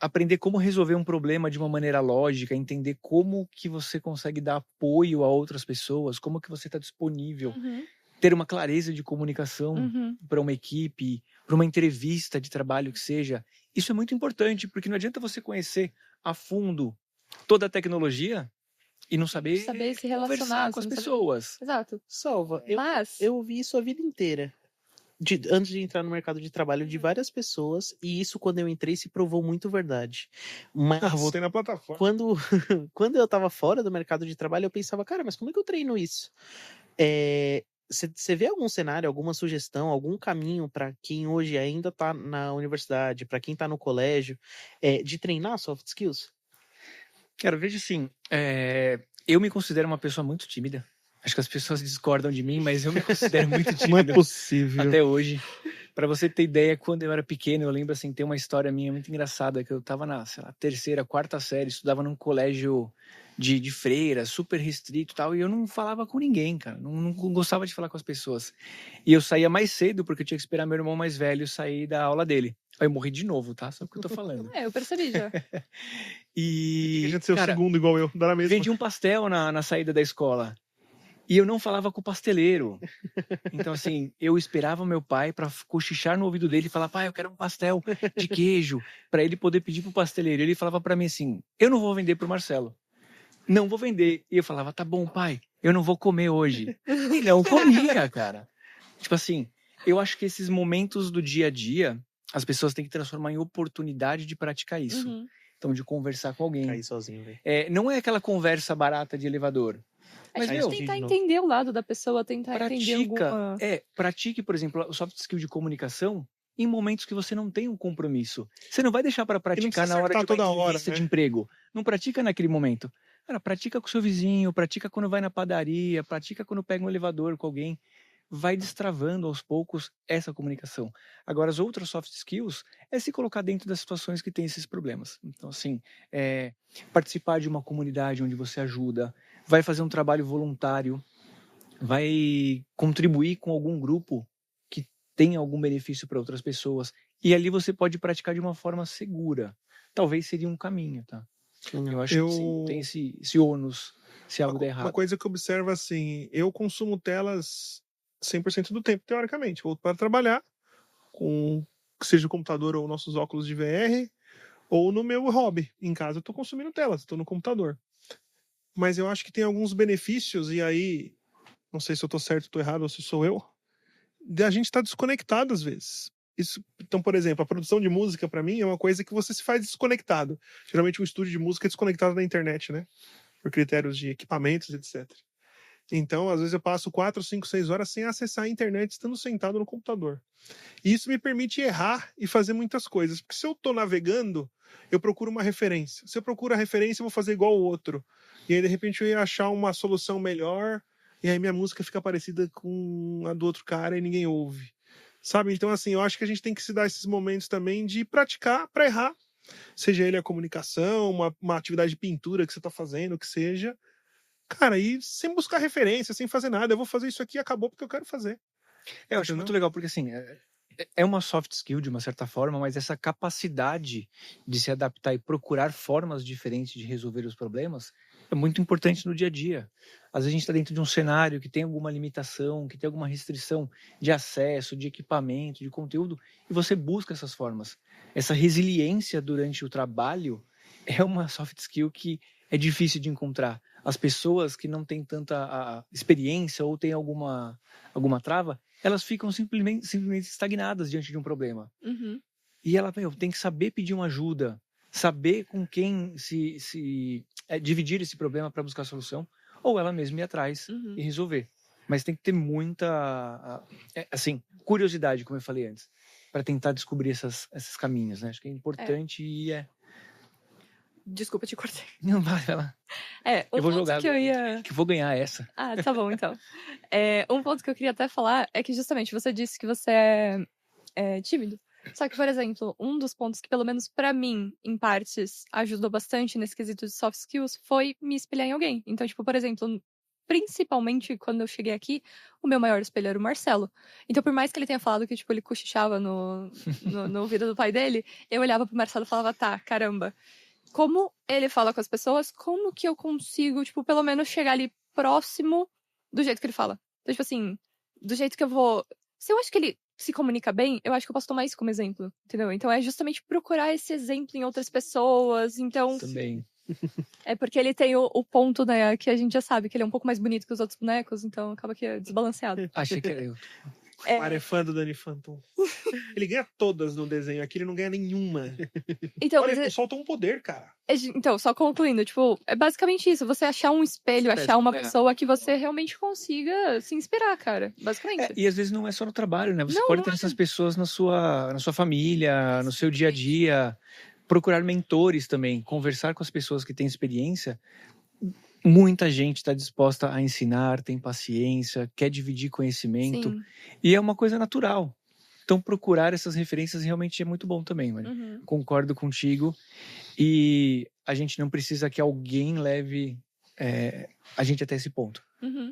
Aprender como resolver um problema de uma maneira lógica, entender como que você consegue dar apoio a outras pessoas, como que você está disponível, Uhum, ter uma clareza de comunicação uhum. para uma equipe, para uma entrevista de trabalho que seja. Isso é muito importante, porque não adianta você conhecer a fundo toda a tecnologia e não saber se relacionar conversar com as não saber- pessoas. Exato. Salva, Mas eu ouvi isso a vida inteira. Antes de entrar no mercado de trabalho de várias pessoas, e isso quando eu entrei se provou muito verdade. Mas Voltei na plataforma. quando eu tava fora do mercado de trabalho, eu pensava, cara, mas como é que eu treino isso? Você vê algum cenário, alguma sugestão, algum caminho para quem hoje ainda tá na universidade, para quem tá no colégio, de treinar soft skills? Cara, veja assim, eu me considero uma pessoa muito tímida. Acho que as pessoas discordam de mim, mas eu me considero muito tímido. Não é possível. Até hoje. Para você ter ideia, quando eu era pequeno, eu lembro assim, tem uma história minha muito engraçada, que eu tava na, sei lá, terceira, quarta série, estudava num colégio de freira, super restrito e tal, e eu não falava com ninguém, cara, não gostava de falar com as pessoas. E eu saía mais cedo, porque eu tinha que esperar meu irmão mais velho sair da aula dele. Aí eu morri de novo, tá? Sabe o que eu tô falando? eu percebi já. E, A gente ser o cara, segundo igual eu, dá na mesma. vendi um pastel na saída da escola. E eu não falava com o pasteleiro. Então, assim, eu esperava meu pai para cochichar no ouvido dele e falar: pai, eu quero um pastel de queijo, para ele poder pedir pro pasteleiro. Ele falava para mim assim: eu não vou vender pro Marcelo. Não vou vender. E eu falava: tá bom, pai, eu não vou comer hoje. E não comia, cara. Tipo assim, eu acho que esses momentos do dia a dia, as pessoas têm que transformar em oportunidade de praticar isso. Uhum. Então, de conversar com alguém. Cair sozinho, velho. Não é aquela conversa barata de elevador. Mas Mas, meu, tentar entender o lado da pessoa, tentar entender alguma... Pratique, por exemplo, o soft skill de comunicação em momentos que você não tem um compromisso. Você não vai deixar para praticar na hora de uma entrevista de emprego. Não pratica naquele momento. Cara, pratica com o seu vizinho, pratica quando vai na padaria, pratica quando pega um elevador com alguém. Vai destravando aos poucos essa comunicação. Agora, as outras soft skills é se colocar dentro das situações que tem esses problemas. Então, assim, participar de uma comunidade onde você ajuda, vai fazer um trabalho voluntário, vai contribuir com algum grupo que tem algum benefício para outras pessoas. E ali você pode praticar de uma forma segura. Talvez seria um caminho, tá? Eu acho que sim, tem esse ônus se algo der errado. Uma coisa que eu observo assim, eu consumo telas 100% do tempo, teoricamente. Volto para trabalhar, seja o computador ou nossos óculos de VR, ou no meu hobby. Em casa eu estou consumindo telas, estou no computador. Mas eu acho que tem alguns benefícios, e aí, não sei se eu estou certo, estou errado, ou se sou eu, de a gente estar desconectado às vezes. Então, por exemplo, a produção de música, para mim, é uma coisa que você se faz desconectado. Geralmente, um estúdio de música é desconectado da internet, né? Por critérios de equipamentos, etc. Então, às vezes, eu passo 4, 5, 6 horas sem acessar a internet, estando sentado no computador. E isso me permite errar e fazer muitas coisas. Porque se eu estou navegando, eu procuro uma referência. Se eu procuro a referência, eu vou fazer igual o outro. E aí, de repente, eu ia achar uma solução melhor, e aí minha música fica parecida com a do outro cara e ninguém ouve. Sabe? Então, assim, eu acho que a gente tem que se dar esses momentos também de praticar para errar. Seja ele a comunicação, uma atividade de pintura que você está fazendo, o que seja. Cara, e sem buscar referência, sem fazer nada. Eu vou fazer isso aqui e acabou porque eu quero fazer. Eu acho muito legal, porque assim, é uma soft skill de uma certa forma, mas essa capacidade de se adaptar e procurar formas diferentes de resolver os problemas é muito importante no dia a dia. Às vezes a gente está dentro de um cenário que tem alguma limitação, que tem alguma restrição de acesso, de equipamento, de conteúdo, e você busca essas formas. Essa resiliência durante o trabalho é uma soft skill que é difícil de encontrar. As pessoas que não têm tanta experiência ou têm alguma trava, elas ficam simplesmente estagnadas diante de um problema. Uhum. E ela tem que saber pedir uma ajuda, saber com quem dividir esse problema para buscar a solução, ou ela mesma ir atrás e resolver. Mas tem que ter muita, assim, curiosidade, como eu falei antes, para tentar descobrir esses caminhos, né? Acho que é importante e Desculpa, te cortei. Não, vai lá. Eu vou jogar que eu vou ganhar essa. Ah, tá bom, então. Um ponto que eu queria até falar é que justamente você disse que você é tímido. Só que, por exemplo, um dos pontos que, pelo menos pra mim, em partes, ajudou bastante nesse quesito de soft skills foi me espelhar em alguém. Então, tipo, por exemplo, principalmente quando eu cheguei aqui, o meu maior espelho era o Marcelo. Então, por mais que ele tenha falado que, tipo, ele cochichava no ouvido do pai dele, eu olhava pro Marcelo e falava, tá, caramba, como ele fala com as pessoas, como que eu consigo, tipo, pelo menos chegar ali próximo do jeito que ele fala. Então, tipo assim, do jeito que eu vou... Se eu acho que ele se comunica bem, eu acho que eu posso tomar isso como exemplo, entendeu? Então é justamente procurar esse exemplo em outras pessoas, então... Também. É porque ele tem o ponto, né, que a gente já sabe, que ele é um pouco mais bonito que os outros bonecos, então acaba que é desbalanceado. Achei que era eu. É fã do Danny Phantom. Ele ganha todas no desenho, aqui ele não ganha nenhuma. Então, olha, ele solta um poder, cara. Então, só concluindo, tipo, é basicamente isso. Você achar um espelho, achar uma pessoa que você realmente consiga se inspirar, cara. Basicamente. E às vezes não é só no trabalho, né? Você pode ter essas pessoas na sua família, no seu dia a dia. Procurar mentores também, conversar com as pessoas que têm experiência. Muita gente está disposta a ensinar, tem paciência, quer dividir conhecimento. Sim. E é uma coisa natural. Então, procurar essas referências realmente é muito bom também, Mari. Concordo contigo. E a gente não precisa que alguém leve a gente até esse ponto.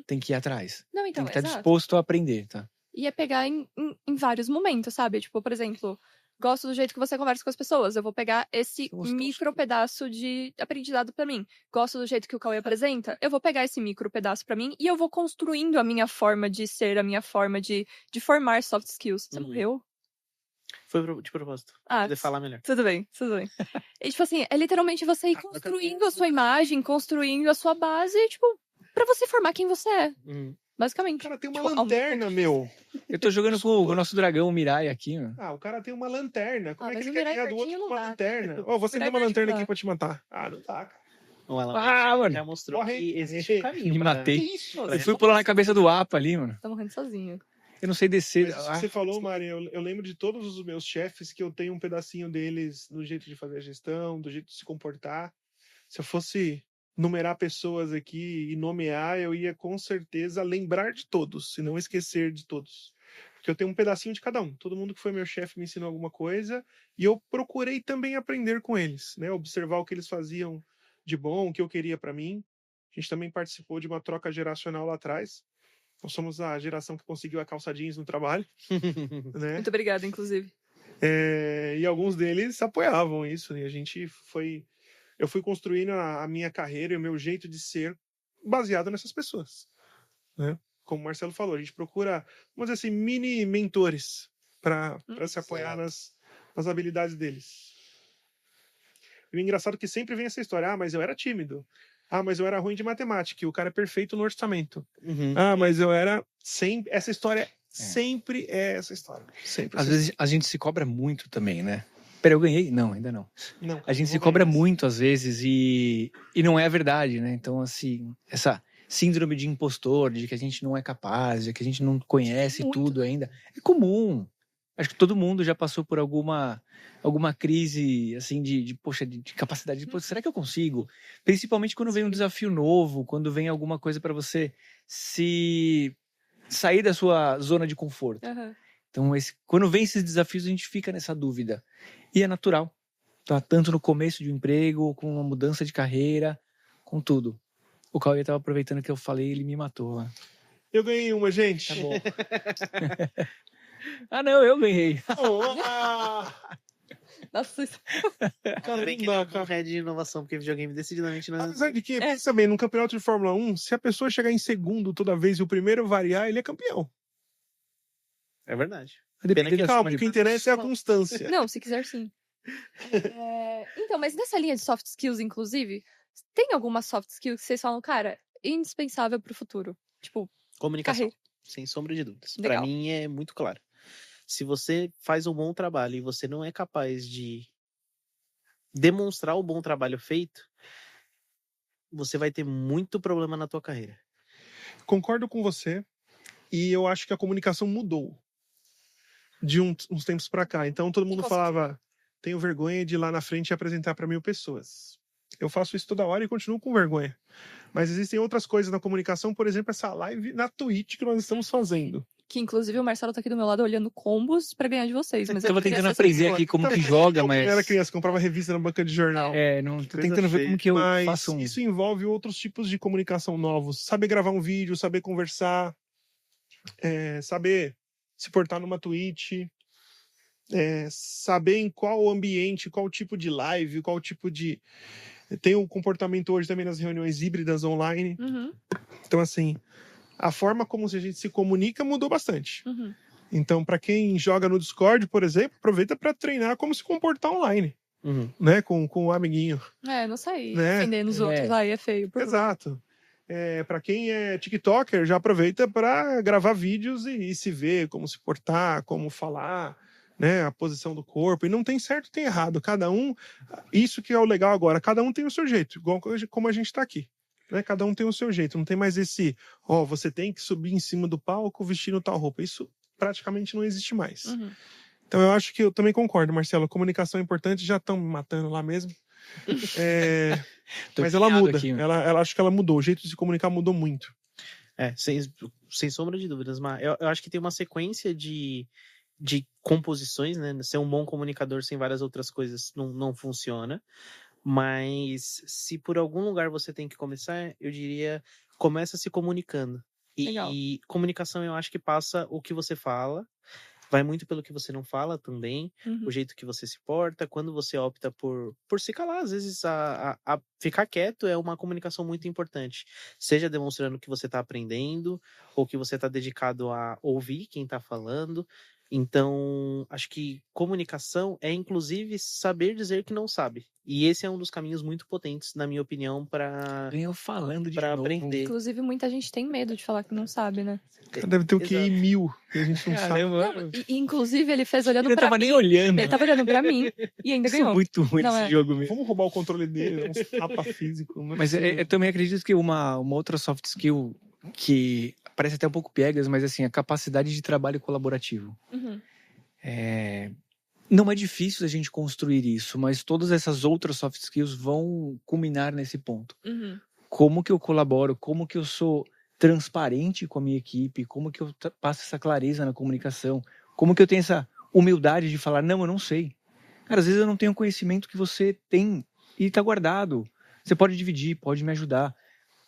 Tem que ir atrás. Não, então, tem que estar disposto a aprender, tá? E é pegar em vários momentos, sabe? Tipo, por exemplo, gosto do jeito que você conversa com as pessoas. Eu vou pegar esse micro pedaço de aprendizado pra mim. Gosto do jeito que o Cauê apresenta. Eu vou pegar esse micro pedaço pra mim e eu vou construindo a minha forma de ser, a minha forma de formar soft skills. Você morreu? Foi de propósito. Poder falar melhor. Tudo bem. E, tipo assim, é literalmente você ir construindo a sua imagem, construindo a sua base, tipo, pra você formar quem você é. Basicamente. O cara tem uma lanterna, meu. Eu tô jogando com o nosso dragão, o Mirai, aqui, mano. O cara tem uma lanterna. Como é que ele quer ganhar do outro com uma lanterna? Você tem uma lanterna aqui pra te matar. Não tá, cara. Ela já mostrou que existe um caminho. Me matei. Eu fui pular na cabeça do APA ali, mano. Tá morrendo sozinho. Eu não sei descer. Mas você falou, Mari, eu lembro de todos os meus chefes que eu tenho um pedacinho deles no jeito de fazer a gestão, do jeito de se comportar. Se eu fosse numerar pessoas aqui e nomear, eu ia com certeza lembrar de todos, e não esquecer de todos. Porque eu tenho um pedacinho de cada um. Todo mundo que foi meu chefe me ensinou alguma coisa e eu procurei também aprender com eles, né? Observar o que eles faziam de bom, o que eu queria para mim. A gente também participou de uma troca geracional lá atrás. Nós somos a geração que conseguiu a calça jeans no trabalho, né? Muito obrigada, inclusive. E alguns deles apoiavam isso. E eu fui construindo a minha carreira e o meu jeito de ser baseado nessas pessoas, né? Como o Marcelo falou, a gente procura, vamos dizer assim, mini mentores para se apoiar nas habilidades deles. E o engraçado é que sempre vem essa história: mas eu era tímido. Mas eu era ruim de matemática. E o cara é perfeito no orçamento. Mas eu era... Essa história sempre é essa história. Sempre. Às vezes a gente se cobra muito também, né? Peraí, eu ganhei? Não, ainda não. A gente se cobra muito às vezes e não é a verdade, né? Então, assim, essa síndrome de impostor, de que a gente não é capaz, de que a gente não conhece tudo ainda, é comum. Acho que todo mundo já passou por alguma crise, assim, de capacidade. Poxa, será que eu consigo? Principalmente quando vem um desafio novo, quando vem alguma coisa para você sair da sua zona de conforto. Uhum. Então, quando vem esses desafios, a gente fica nessa dúvida. E é natural. Tá? Tanto no começo de um emprego, com uma mudança de carreira, com tudo. O Cauê estava aproveitando que eu falei, ele me matou. Né? Eu ganhei uma, gente. Tá bom. Não, eu ganhei. Nossa, isso... Cara, bem que ele é um head de inovação, porque videogame decididamente não é... Apesar de que, pensa bem, num campeonato de Fórmula 1, se a pessoa chegar em segundo toda vez e o primeiro variar, ele é campeão. É verdade. Calma, o que interessa é a constância. Não, se quiser sim. Então, mas nessa linha de soft skills, inclusive, tem alguma soft skill que vocês falam, cara, indispensável pro futuro? Tipo, comunicação. Carreira. Sem sombra de dúvidas. Legal. Pra mim é muito claro. Se você faz um bom trabalho e você não é capaz de demonstrar o bom trabalho feito, você vai ter muito problema na tua carreira. Concordo com você. E eu acho que a comunicação mudou de uns tempos pra cá. Então todo mundo falava, tenho vergonha de ir lá na frente e apresentar para 1000 pessoas. Eu faço isso toda hora e continuo com vergonha. Mas existem outras coisas na comunicação, por exemplo, essa live na Twitch que nós estamos fazendo. Que inclusive o Marcelo tá aqui do meu lado olhando combos pra ganhar de vocês. Mas eu tava tentando aprender aqui como que joga, mas... Eu era criança, comprava revista na banca de jornal. Não tô tentando ver como que eu faço Mas isso envolve outros tipos de comunicação novos. Saber gravar um vídeo, saber conversar, saber se portar numa Twitch, saber em qual ambiente, qual tipo de live, qual tipo de... Tem um comportamento hoje também nas reuniões híbridas online. Uhum. Então, assim... A forma como a gente se comunica mudou bastante. Uhum. Então, para quem joga no Discord, por exemplo, aproveita para treinar como se comportar online, né? Com o amiguinho. Não sair defendendo os outros, aí é feio. Exato. Para quem é TikToker, já aproveita para gravar vídeos e se ver, como se portar, como falar, né? A posição do corpo. E não tem certo, tem errado. Cada um, isso que é o legal agora, cada um tem o seu jeito, igual como a gente está aqui. Né? Cada um tem o seu jeito, não tem mais esse você tem que subir em cima do palco vestindo tal roupa, isso praticamente não existe mais. Então eu acho que eu também concordo, Marcelo, a comunicação é importante, já estão me matando lá mesmo, mas ela muda, ela acho que ela mudou, o jeito de se comunicar mudou muito. Sem sombra de dúvidas, mas eu acho que tem uma sequência de composições, né? Ser um bom comunicador sem várias outras coisas não funciona. Mas se por algum lugar você tem que começar, eu diria, começa se comunicando. E comunicação eu acho que passa o que você fala, vai muito pelo que você não fala também, o jeito que você se porta, quando você opta por se calar, às vezes a ficar quieto é uma comunicação muito importante, seja demonstrando que você está aprendendo, ou que você está dedicado a ouvir quem está falando. Então, acho que comunicação é, inclusive, saber dizer que não sabe. E esse é um dos caminhos muito potentes, na minha opinião, para aprender. Inclusive, muita gente tem medo de falar que não sabe, né? Deve ter o QI 1000, que a gente não sabe. Não, inclusive, ele fez olhando pra mim. Ele tava nem olhando. Ele tava olhando pra mim e ainda ganhou. É muito ruim esse jogo mesmo. Vamos roubar o controle dele, um tapa físico. Mas eu também acredito que uma outra soft skill que parece até um pouco piegas, mas assim, a capacidade de trabalho colaborativo. Não é difícil a gente construir isso, mas todas essas outras soft skills vão culminar nesse ponto. Como que eu colaboro, como que eu sou transparente com a minha equipe, como que eu passo essa clareza na comunicação, como que eu tenho essa humildade de falar, não, eu não sei. Cara, às vezes eu não tenho o conhecimento que você tem e tá guardado. Você pode dividir, pode me ajudar.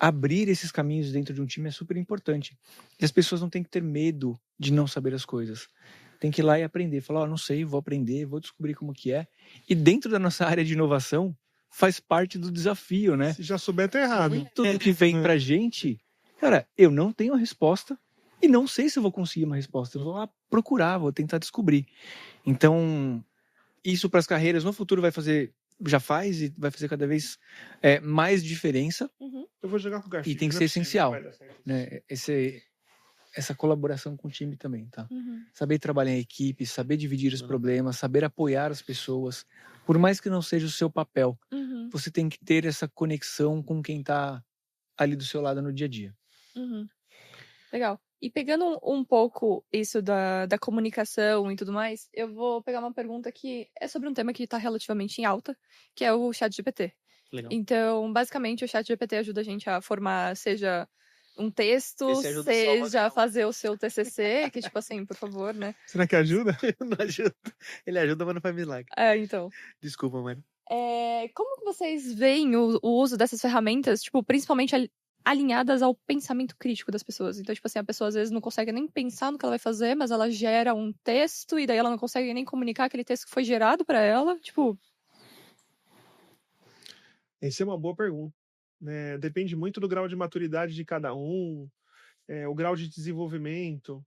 abrir esses caminhos dentro de um time é super importante. E as pessoas não têm que ter medo de não saber as coisas. Tem que ir lá e aprender. Falar, não sei, vou aprender, vou descobrir como que é. E dentro da nossa área de inovação, faz parte do desafio, né? Se já souber, tá errado. Tudo que vem pra gente, cara, eu não tenho a resposta e não sei se eu vou conseguir uma resposta. Eu vou lá procurar, vou tentar descobrir. Então, isso para as carreiras no futuro já faz e vai fazer cada vez mais diferença. Eu vou jogar com o Garfield. E tem que ser essencial, né? Essa colaboração com o time também, tá? Saber trabalhar em equipe, saber dividir os problemas, saber apoiar as pessoas. Por mais que não seja o seu papel, você tem que ter essa conexão com quem tá ali do seu lado no dia a dia. Legal. E pegando um pouco isso da comunicação e tudo mais, eu vou pegar uma pergunta que é sobre um tema que está relativamente em alta, que é o ChatGPT. Legal. Então, basicamente, o ChatGPT ajuda a gente a formar, seja um texto, Esse ajuda só você, seja não. fazer o seu TCC, que tipo assim, por favor, né? Será que ajuda? Não ajuda. Ele ajuda, mas não faz milagre. Então. Desculpa, mano. Como que vocês veem o uso dessas ferramentas, tipo, principalmente alinhadas ao pensamento crítico das pessoas? Então, tipo assim, a pessoa às vezes não consegue nem pensar no que ela vai fazer, mas ela gera um texto e daí ela não consegue nem comunicar aquele texto que foi gerado pra ela, tipo... Essa é uma boa pergunta. Né? Depende muito do grau de maturidade de cada um, o grau de desenvolvimento.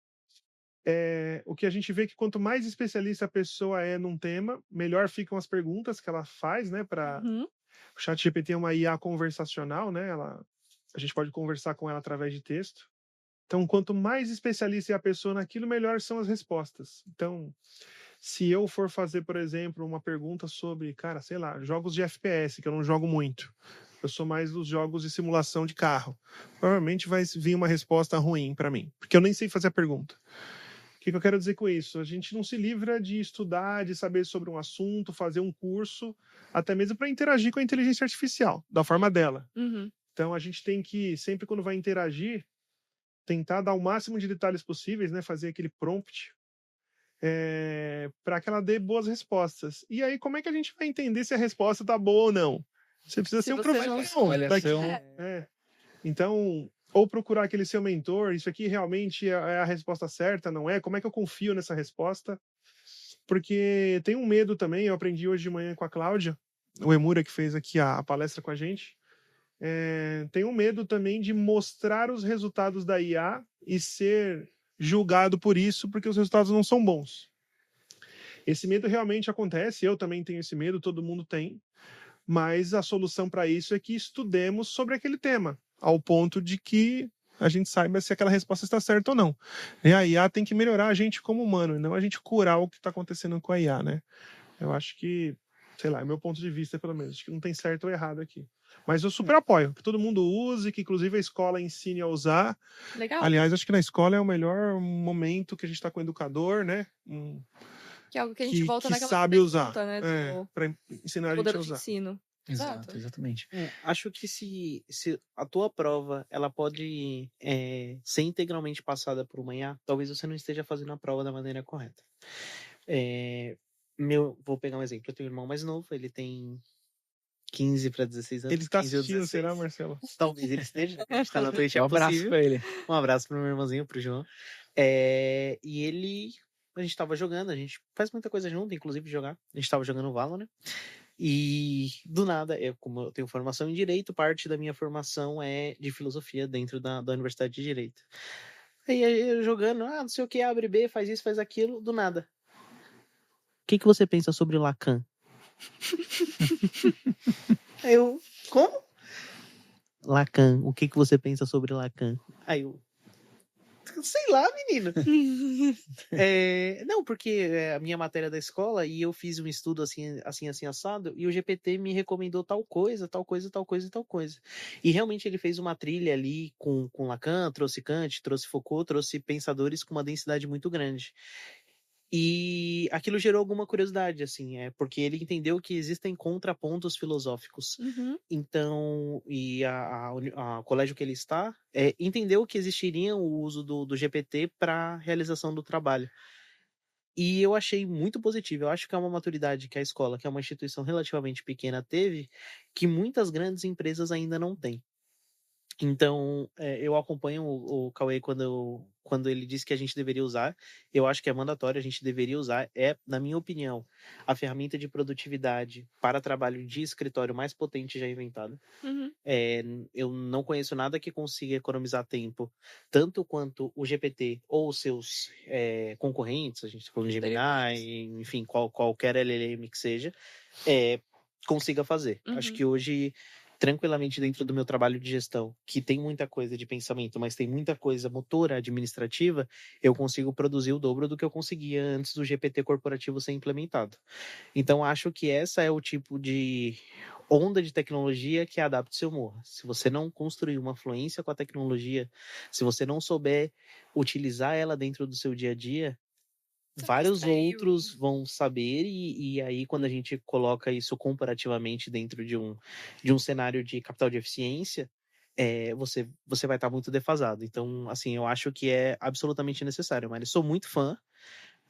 O que a gente vê é que quanto mais especialista a pessoa é num tema, melhor ficam as perguntas que ela faz, né? O ChatGPT é uma IA conversacional, né? A gente pode conversar com ela através de texto. Então, quanto mais especialista é a pessoa naquilo, melhor são as respostas. Então, se eu for fazer, por exemplo, uma pergunta sobre, cara, sei lá, jogos de FPS, que eu não jogo muito. Eu sou mais dos jogos de simulação de carro. Provavelmente vai vir uma resposta ruim para mim, porque eu nem sei fazer a pergunta. O que eu quero dizer com isso? A gente não se livra de estudar, de saber sobre um assunto, fazer um curso, até mesmo para interagir com a inteligência artificial, da forma dela. Então, a gente tem que, sempre quando vai interagir, tentar dar o máximo de detalhes possíveis, né? Fazer aquele prompt para que ela dê boas respostas. E aí, como é que a gente vai entender se a resposta tá boa ou não? Você precisa ser um profissional. Então, ou procurar aquele seu mentor, isso aqui realmente é a resposta certa, não é? Como é que eu confio nessa resposta? Porque tem um medo também, eu aprendi hoje de manhã com a Cláudia, o Emura que fez aqui a palestra com a gente, tem um medo também de mostrar os resultados da IA e ser julgado por isso, porque os resultados não são bons. Esse medo realmente acontece, eu também tenho esse medo, todo mundo tem, mas a solução para isso é que estudemos sobre aquele tema, ao ponto de que a gente saiba se aquela resposta está certa ou não. E a IA tem que melhorar a gente como humano, e não a gente curar o que está acontecendo com a IA, né? Eu acho que, sei lá, é meu ponto de vista, pelo menos, acho que não tem certo ou errado aqui. Mas eu super apoio, que todo mundo use, que inclusive a escola ensine a usar. Legal. Aliás, acho que na escola é o melhor momento que a gente está com o educador, né? Que é algo que a gente volta naquela sabe usar, né? Para ensinar a gente a usar. Ensino. Exato, exatamente. Acho que se a tua prova ela pode ser integralmente passada por uma IA, talvez você não esteja fazendo a prova da maneira correta. Vou pegar um exemplo. Eu tenho um irmão mais novo, ele tem 15 para 16 anos. Ele está assistindo, será, Marcelo? Talvez ele esteja. Está na Twitch, Um abraço para ele. Um abraço para o meu irmãozinho, para o João. E a gente estava jogando, a gente faz muita coisa junto, inclusive jogar. A gente estava jogando Valorant, né? E do nada, como eu tenho formação em Direito, parte da minha formação é de Filosofia dentro da Universidade de Direito. Aí eu jogando, não sei o que, abre B, faz isso, faz aquilo, do nada. O que você pensa sobre Lacan? Aí eu, como? Lacan, o que você pensa sobre Lacan? Aí eu, sei lá, menino. Não, porque a minha matéria da escola e eu fiz um estudo assim, assado, e o GPT me recomendou tal coisa. E realmente ele fez uma trilha ali com Lacan, trouxe Kant, trouxe Foucault, trouxe pensadores com uma densidade muito grande. E aquilo gerou alguma curiosidade, assim, porque ele entendeu que existem contrapontos filosóficos. Então, e o colégio que ele está entendeu que existiria o uso do GPT para a realização do trabalho. E eu achei muito positivo. Eu acho que é uma maturidade que a escola, que é uma instituição relativamente pequena, teve, que muitas grandes empresas ainda não têm. Então, eu acompanho o Cauê quando ele disse que a gente deveria usar. Eu acho que é mandatório, a gente deveria usar. É, na minha opinião, a ferramenta de produtividade para trabalho de escritório mais potente já inventada. Eu não conheço nada que consiga economizar tempo, tanto quanto o GPT ou os seus concorrentes, a gente está falando de Gemini, enfim, qualquer LLM que seja, consiga fazer. Acho que hoje, tranquilamente, dentro do meu trabalho de gestão, que tem muita coisa de pensamento, mas tem muita coisa motora, administrativa, eu consigo produzir o dobro do que eu conseguia antes do GPT corporativo ser implementado. Então, acho que essa é o tipo de onda de tecnologia que adapta o seu morro. Se você não construir uma fluência com a tecnologia, se você não souber utilizar ela dentro do seu dia a dia, vários outros vão saber, e aí quando a gente coloca isso comparativamente dentro de um cenário de capital de eficiência, você vai estar muito defasado. Então, assim, eu acho que é absolutamente necessário, mas eu sou muito fã,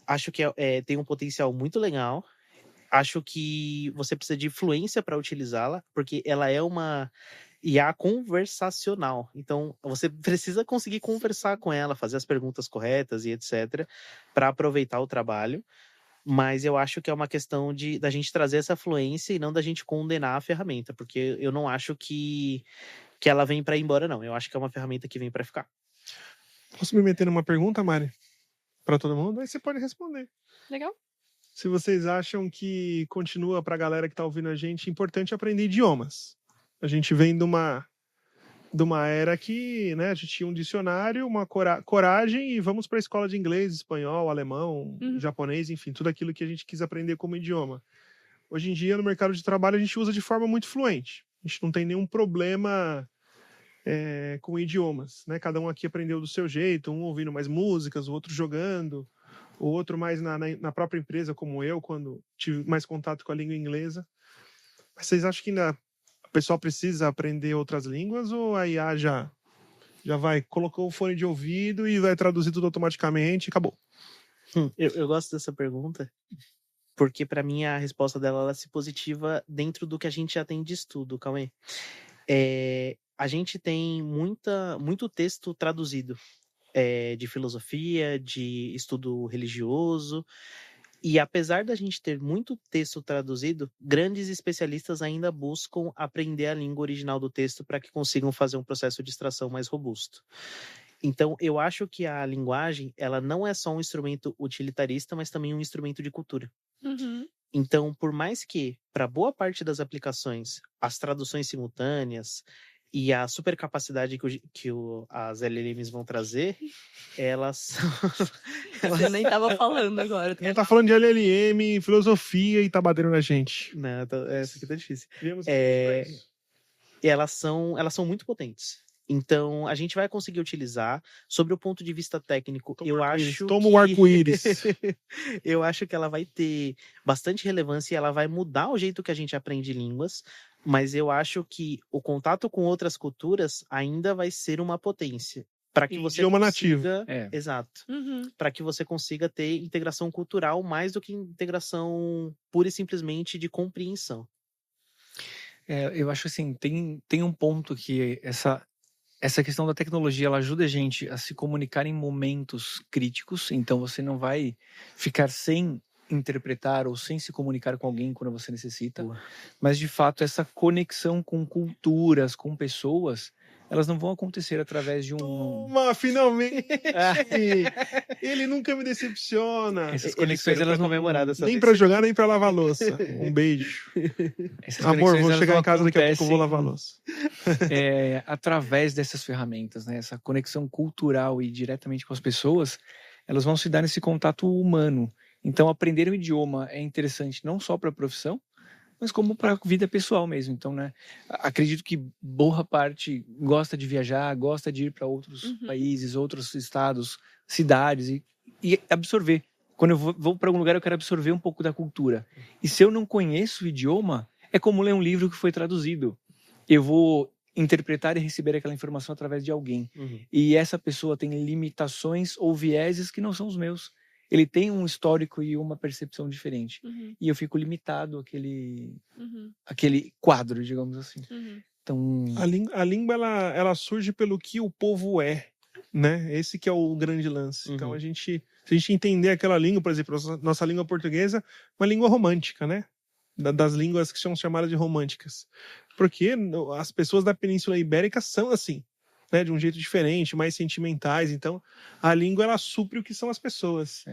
acho que tem um potencial muito legal, acho que você precisa de fluência para utilizá-la, porque ela é uma IA conversacional. Então, você precisa conseguir conversar com ela, fazer as perguntas corretas e etc, para aproveitar o trabalho. Mas eu acho que é uma questão da gente trazer essa fluência e não da gente condenar a ferramenta, porque eu não acho que ela vem para ir embora, não. Eu acho que é uma ferramenta que vem para ficar. Posso me meter numa pergunta, Mari? Para todo mundo? Aí você pode responder. Legal. Se vocês acham que continua para a galera que está ouvindo a gente importante aprender idiomas. A gente vem de uma era que, né, a gente tinha um dicionário, uma coragem e vamos para a escola de inglês, espanhol, alemão, japonês, enfim, tudo aquilo que a gente quis aprender como idioma. Hoje em dia, no mercado de trabalho, a gente usa de forma muito fluente. A gente não tem nenhum problema com idiomas, né? Cada um aqui aprendeu do seu jeito, um ouvindo mais músicas, o outro jogando, o outro mais na própria empresa, como eu, quando tive mais contato com a língua inglesa. Mas vocês acham que ainda o pessoal precisa aprender outras línguas ou a IA já vai, colocou o fone de ouvido e vai traduzir tudo automaticamente e acabou? Eu gosto dessa pergunta porque, para mim, a resposta dela ela se positiva dentro do que a gente já tem de estudo, Cauê. A gente tem muito texto traduzido de filosofia, de estudo religioso, e apesar da gente ter muito texto traduzido, grandes especialistas ainda buscam aprender a língua original do texto para que consigam fazer um processo de extração mais robusto. Então, eu acho que a linguagem, ela não é só um instrumento utilitarista, mas também um instrumento de cultura. Então, por mais que, para boa parte das aplicações, as traduções simultâneas e a super capacidade que as LLMs vão trazer, elas... Eu nem tava falando agora. Ele tá falando de LLM, filosofia e tá batendo na gente. Não, essa aqui tá difícil. Elas são muito potentes. Então, a gente vai conseguir utilizar. Sobre o ponto de vista técnico, Toma o arco-íris. Eu acho que ela vai ter bastante relevância e ela vai mudar o jeito que a gente aprende línguas, mas eu acho que o contato com outras culturas ainda vai ser uma potência. Para que você idioma consiga... nativo. Exato. Para que você consiga ter integração cultural mais do que integração pura e simplesmente de compreensão. Eu acho assim, tem um ponto que essa questão da tecnologia, ela ajuda a gente a se comunicar em momentos críticos, então você não vai ficar sem interpretar ou sem se comunicar com alguém quando você necessita, mas de fato essa conexão com culturas, com pessoas, elas não vão acontecer através de um... Toma, finalmente! Ele nunca me decepciona. Essas conexões, elas não comemoradas. Nem pra jogar, nem pra lavar louça. Um beijo. Amor, vou chegar em casa daqui a pouco, eu vou lavar louça. Através dessas ferramentas, né? Essa conexão cultural e diretamente com as pessoas, elas vão se dar nesse contato humano. Então, aprender um idioma é interessante não só para a profissão, mas como para a vida pessoal mesmo. Então, né, acredito que boa parte gosta de viajar, gosta de ir para outros países, outros estados, cidades e absorver. Quando eu vou para algum lugar, eu quero absorver um pouco da cultura. E se eu não conheço o idioma, é como ler um livro que foi traduzido. Eu vou interpretar e receber aquela informação através de alguém. E essa pessoa tem limitações ou vieses que não são os meus. Ele tem um histórico e uma percepção diferente. E eu fico limitado àquele quadro, digamos assim. Então... A língua, ela surge pelo que o povo é, né? Esse que é o grande lance. Então, se a gente entender aquela língua, por exemplo, nossa língua portuguesa, uma língua romântica, né? Das línguas que são chamadas de românticas. Porque as pessoas da Península Ibérica são assim, né? De um jeito diferente, mais sentimentais. Então, a língua, ela supre o que são as pessoas.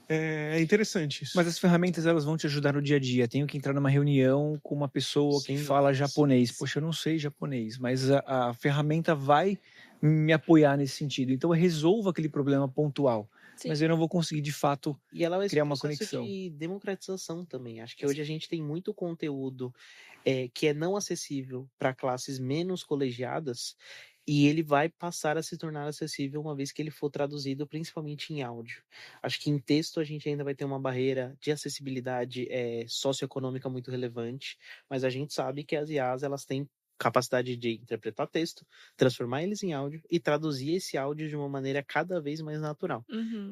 É interessante isso. Mas as ferramentas, elas vão te ajudar no dia a dia. Tenho que entrar numa reunião com uma pessoa que fala japonês. Poxa, eu não sei japonês, mas a ferramenta vai me apoiar nesse sentido. Então, eu resolvo aquele problema pontual. Sim. Mas eu não vou conseguir, de fato, criar uma conexão. E democratização também. Acho que hoje a gente tem muito conteúdo que é não acessível para classes menos colegiadas, e ele vai passar a se tornar acessível uma vez que ele for traduzido, principalmente em áudio. Acho que em texto a gente ainda vai ter uma barreira de acessibilidade socioeconômica muito relevante, mas a gente sabe que as IAs, elas têm capacidade de interpretar texto, transformar eles em áudio e traduzir esse áudio de uma maneira cada vez mais natural.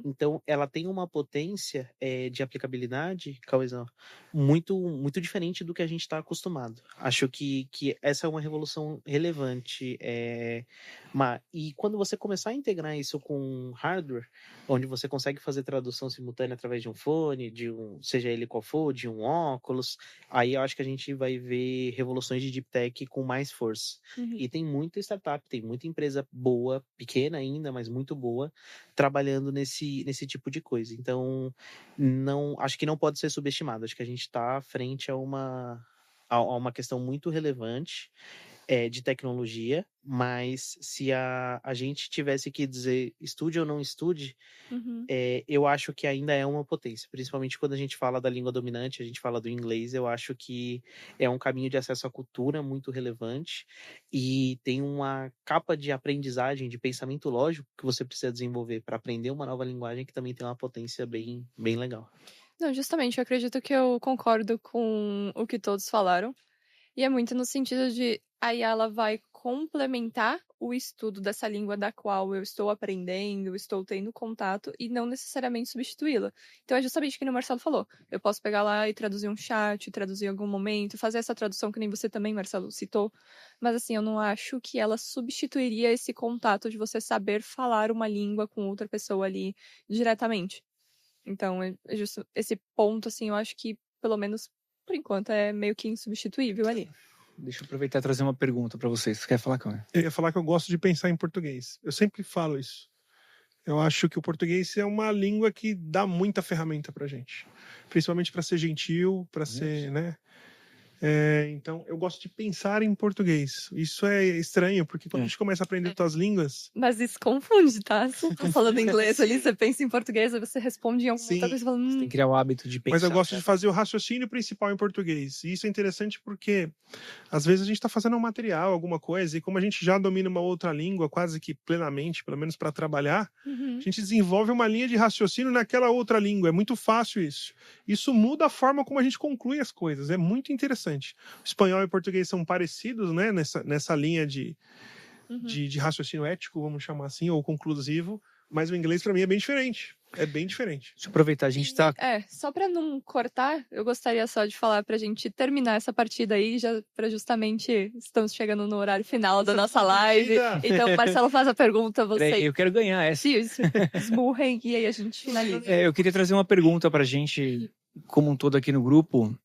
Então, ela tem uma potência de aplicabilidade, Cauêzão, muito, muito diferente do que a gente está acostumado. Acho que essa é uma revolução relevante. E quando você começar a integrar isso com hardware, onde você consegue fazer tradução simultânea através de um fone, seja ele qual for, de um óculos, aí eu acho que a gente vai ver revoluções de deep tech com mais força. E tem muita startup, tem muita empresa boa, pequena ainda, mas muito boa, trabalhando nesse tipo de coisa. Então, acho que não pode ser subestimado. Acho que a gente está frente a uma questão muito relevante de tecnologia, mas se a gente tivesse que dizer estude ou não estude, eu acho que ainda é uma potência, principalmente quando a gente fala da língua dominante, a gente fala do inglês. Eu acho que é um caminho de acesso à cultura muito relevante e tem uma capa de aprendizagem, de pensamento lógico que você precisa desenvolver para aprender uma nova linguagem que também tem uma potência bem, bem legal. Não, justamente, eu acredito que eu concordo com o que todos falaram. E é muito no sentido de aí ela vai complementar o estudo dessa língua da qual eu estou aprendendo, estou tendo contato, e não necessariamente substituí-la. Então é justamente o que o Marcelo falou. Eu posso pegar lá e traduzir um chat, traduzir em algum momento, fazer essa tradução que nem você também, Marcelo, citou. Mas assim, eu não acho que ela substituiria esse contato de você saber falar uma língua com outra pessoa ali diretamente. Então, é justo esse ponto, assim, eu acho que, pelo menos por enquanto, é meio que insubstituível ali. Deixa eu aproveitar e trazer uma pergunta para vocês. Você quer falar, Cauê? Eu ia falar que eu gosto de pensar em português. Eu sempre falo isso. Eu acho que o português é uma língua que dá muita ferramenta pra gente. Principalmente para ser gentil, para ser, né? Então, eu gosto de pensar em português. Isso é estranho, porque quando a gente começa a aprender outras línguas... Mas isso confunde, tá? Você tá falando inglês ali, você pensa em português, aí você responde em alguma outra coisa e fala... Você tem que criar o hábito de pensar. Mas eu gosto de fazer o raciocínio principal em português. E isso é interessante porque, às vezes, a gente está fazendo um material, alguma coisa, e como a gente já domina uma outra língua quase que plenamente, pelo menos para trabalhar, a gente desenvolve uma linha de raciocínio naquela outra língua. É muito fácil isso. Isso muda a forma como a gente conclui as coisas. É muito interessante. O espanhol e o português são parecidos, né? Nessa linha de raciocínio ético, vamos chamar assim, ou conclusivo, mas o inglês para mim é bem diferente. É bem diferente. Deixa eu aproveitar, a gente tá... só para não cortar, eu gostaria só de falar pra gente terminar essa partida aí, já para justamente estamos chegando no horário final da nossa live. Então, o Marcelo faz a pergunta, você... Eu quero ganhar essa. Isso, esmurrem e aí a gente finaliza. Eu queria trazer uma pergunta pra gente, como um todo aqui no grupo.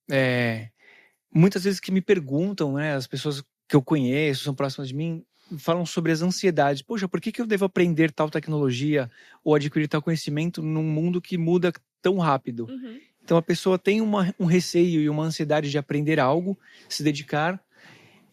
Muitas vezes que me perguntam, né, as pessoas que eu conheço, são próximas de mim, falam sobre as ansiedades. Poxa, por que eu devo aprender tal tecnologia ou adquirir tal conhecimento num mundo que muda tão rápido? Então a pessoa tem um receio e uma ansiedade de aprender algo, se dedicar,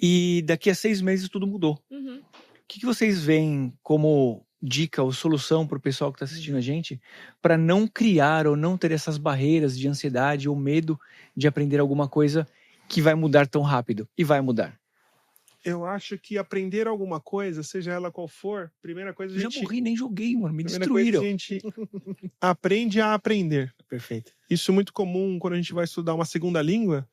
e daqui a 6 meses tudo mudou. O que vocês veem como dica ou solução para o pessoal que está assistindo a gente para não criar ou não ter essas barreiras de ansiedade ou medo de aprender alguma coisa que vai mudar tão rápido? E vai mudar. Eu acho que aprender alguma coisa, seja ela qual for, primeira coisa a gente... Já morri, nem joguei, mano. Me destruíram. Primeira coisa a gente aprende a aprender. Perfeito. Isso é muito comum quando a gente vai estudar uma segunda língua.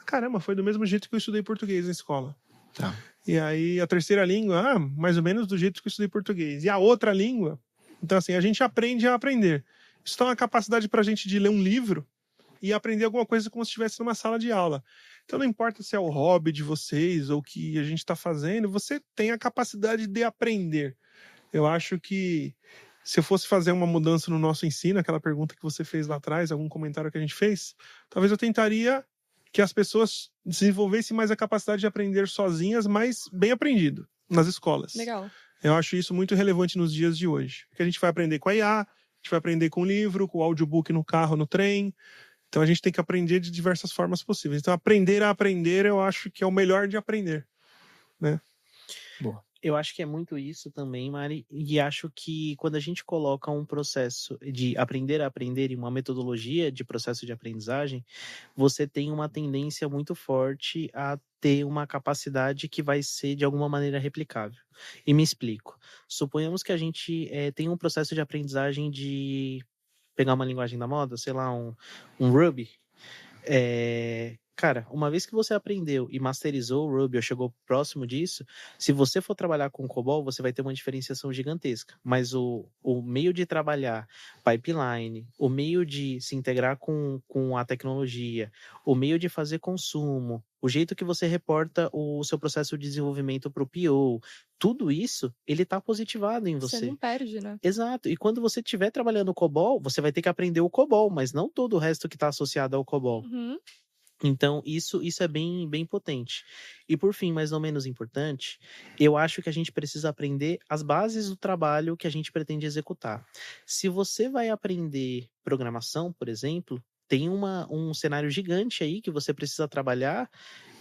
Caramba, foi do mesmo jeito que eu estudei português na escola. Tá. E aí a terceira língua, mais ou menos do jeito que eu estudei português. E a outra língua, então assim, a gente aprende a aprender. Isso dá uma capacidade pra gente de ler um livro e aprender alguma coisa como se estivesse numa sala de aula. Então não importa se é o hobby de vocês ou o que a gente está fazendo, você tem a capacidade de aprender. Eu acho que se eu fosse fazer uma mudança no nosso ensino, aquela pergunta que você fez lá atrás, algum comentário que a gente fez, talvez eu tentaria que as pessoas desenvolvessem mais a capacidade de aprender sozinhas, mas bem aprendido, nas escolas. Legal. Eu acho isso muito relevante nos dias de hoje. Porque a gente vai aprender com a IA, a gente vai aprender com o livro, com o audiobook no carro, no trem. Então a gente tem que aprender de diversas formas possíveis. Então aprender a aprender, eu acho que é o melhor de aprender, né? Boa. Eu acho que é muito isso também, Mari, e acho que quando a gente coloca um processo de aprender a aprender e uma metodologia de processo de aprendizagem, você tem uma tendência muito forte a ter uma capacidade que vai ser de alguma maneira replicável. E me explico. Suponhamos que a gente tem um processo de aprendizagem de pegar uma linguagem da moda, sei lá, um Ruby. Cara, uma vez que você aprendeu e masterizou o Ruby ou chegou próximo disso, se você for trabalhar com COBOL, você vai ter uma diferenciação gigantesca. Mas o meio de trabalhar pipeline, o meio de se integrar com a tecnologia, o meio de fazer consumo, o jeito que você reporta o seu processo de desenvolvimento para o PO, tudo isso, ele está positivado em você. Você não perde, né? Exato. E quando você estiver trabalhando o COBOL, você vai ter que aprender o COBOL, mas não todo o resto que está associado ao COBOL. Uhum. Então, isso é bem, bem potente. E por fim, mas não menos importante, eu acho que a gente precisa aprender as bases do trabalho que a gente pretende executar. Se você vai aprender programação, por exemplo, tem um cenário gigante aí que você precisa trabalhar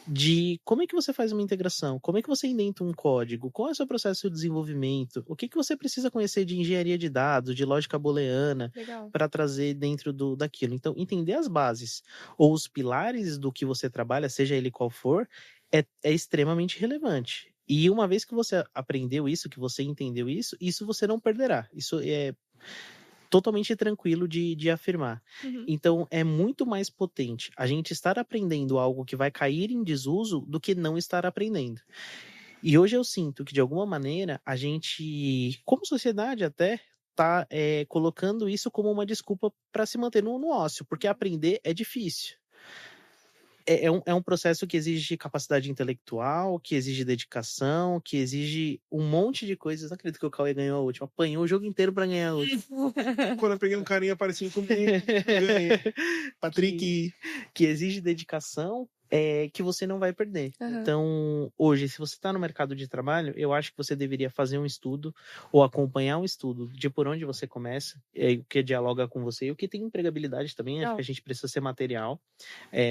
de como é que você faz uma integração, como é que você indenta um código, qual é o seu processo de desenvolvimento, o que você precisa conhecer de engenharia de dados, de lógica booleana, para trazer dentro daquilo. Então, entender as bases ou os pilares do que você trabalha, seja ele qual for, é extremamente relevante. E uma vez que você aprendeu isso, que você entendeu isso você não perderá. Isso é totalmente tranquilo de afirmar. Uhum. Então, é muito mais potente a gente estar aprendendo algo que vai cair em desuso do que não estar aprendendo. E hoje eu sinto que, de alguma maneira, a gente, como sociedade até, tá colocando isso como uma desculpa para se manter no ócio, porque aprender é difícil. É um processo que exige capacidade intelectual, que exige dedicação, que exige um monte de coisas. Não acredito que o Cauê ganhou a última. Apanhou o jogo inteiro pra ganhar a última. Quando eu peguei um carinha parecido comigo, ganhei. Patrick. Que exige dedicação, que você não vai perder. Uhum. Então, hoje, se você está no mercado de trabalho, eu acho que você deveria fazer um estudo ou acompanhar um estudo de por onde você começa, o que dialoga com você e o que tem empregabilidade também. Acho que a gente precisa ser material.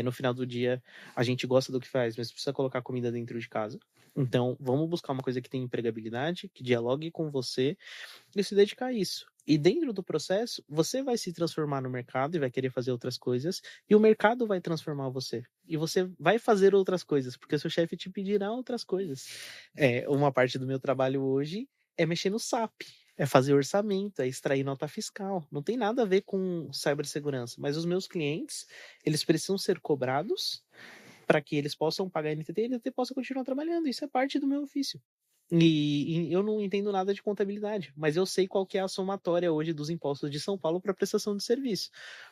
No final do dia, a gente gosta do que faz, mas precisa colocar comida dentro de casa. Então, vamos buscar uma coisa que tem empregabilidade, que dialogue com você e se dedicar a isso. E dentro do processo, você vai se transformar no mercado e vai querer fazer outras coisas, e o mercado vai transformar você. E você vai fazer outras coisas, porque o seu chefe te pedirá outras coisas. Uma parte do meu trabalho hoje é mexer no SAP, é fazer orçamento, é extrair nota fiscal. Não tem nada a ver com cibersegurança, mas os meus clientes, eles precisam ser cobrados para que eles possam pagar a NTT e a NTT possa continuar trabalhando. Isso é parte do meu ofício. E eu não entendo nada de contabilidade, mas eu sei qual que é a somatória hoje dos impostos de São Paulo para prestação de serviço.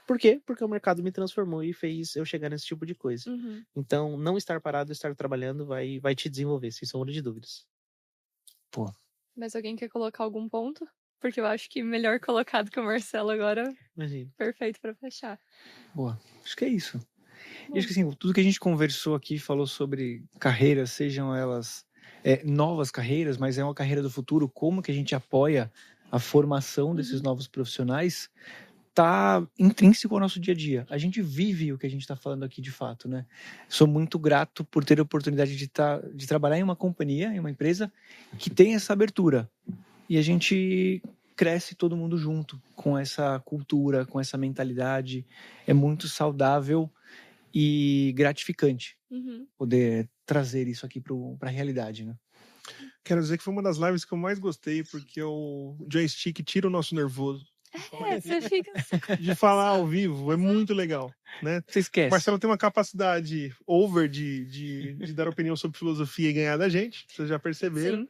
Por quê? Porque o mercado me transformou e fez eu chegar nesse tipo de coisa. Uhum. Então, não estar parado, estar trabalhando vai te desenvolver, sem sombra de dúvidas. Pô. Mas alguém quer colocar algum ponto? Porque eu acho que melhor colocado que o Marcelo agora. Imagina. Perfeito para fechar. Boa. Acho que é isso. E acho que assim, tudo que a gente conversou aqui, falou sobre carreiras, sejam elas novas carreiras, mas é uma carreira do futuro, como que a gente apoia a formação desses novos profissionais, tá intrínseco ao nosso dia a dia. A gente vive o que a gente está falando aqui de fato, né? Sou muito grato por ter a oportunidade de trabalhar em uma companhia, em uma empresa que tem essa abertura. E a gente cresce todo mundo junto, com essa cultura, com essa mentalidade. É muito saudável e gratificante poder trazer isso aqui para a realidade, né? Quero dizer que foi uma das lives que eu mais gostei, porque o joystick tira o nosso nervoso. Você fica... De falar ao vivo, é muito legal, né? Você esquece. O Marcelo tem uma capacidade over de dar opinião sobre filosofia e ganhar da gente, vocês já perceberam. Sim.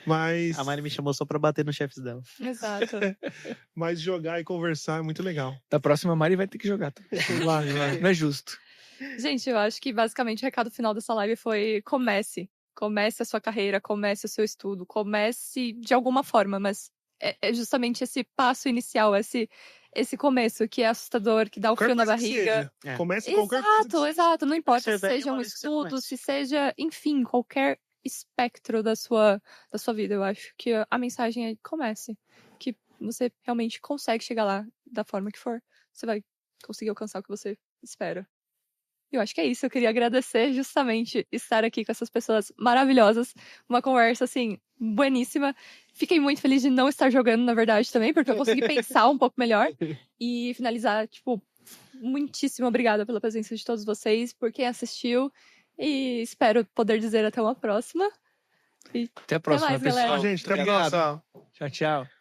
Mas... A Mari me chamou só pra bater nos chefes dela. Exato. Mas jogar e conversar é muito legal. Da próxima, a Mari vai ter que jogar também. Vai. Não é justo. Gente, eu acho que basicamente o recado final dessa live foi comece. Comece a sua carreira, comece o seu estudo, comece de alguma forma, mas é justamente esse passo inicial, esse começo que é assustador, que dá o frio na barriga. Começa qualquer coisa. Exato. Não importa se Você seja um uma vez que você estudo, começa. se seja, enfim, qualquer espectro da sua vida. Eu acho que a mensagem é comece. Que você realmente consegue chegar lá da forma que for. Você vai conseguir alcançar o que você espera. Eu acho que é isso. Eu queria agradecer justamente estar aqui com essas pessoas maravilhosas. Uma conversa, assim, bueníssima. Fiquei muito feliz de não estar jogando, na verdade, também, porque eu consegui pensar um pouco melhor. E finalizar, tipo, muitíssimo obrigada pela presença de todos vocês, por quem assistiu. E espero poder dizer até uma próxima. E Até a próxima, mais, pessoal. galera. Gente, até a Obrigado. próxima. Tchau, tchau.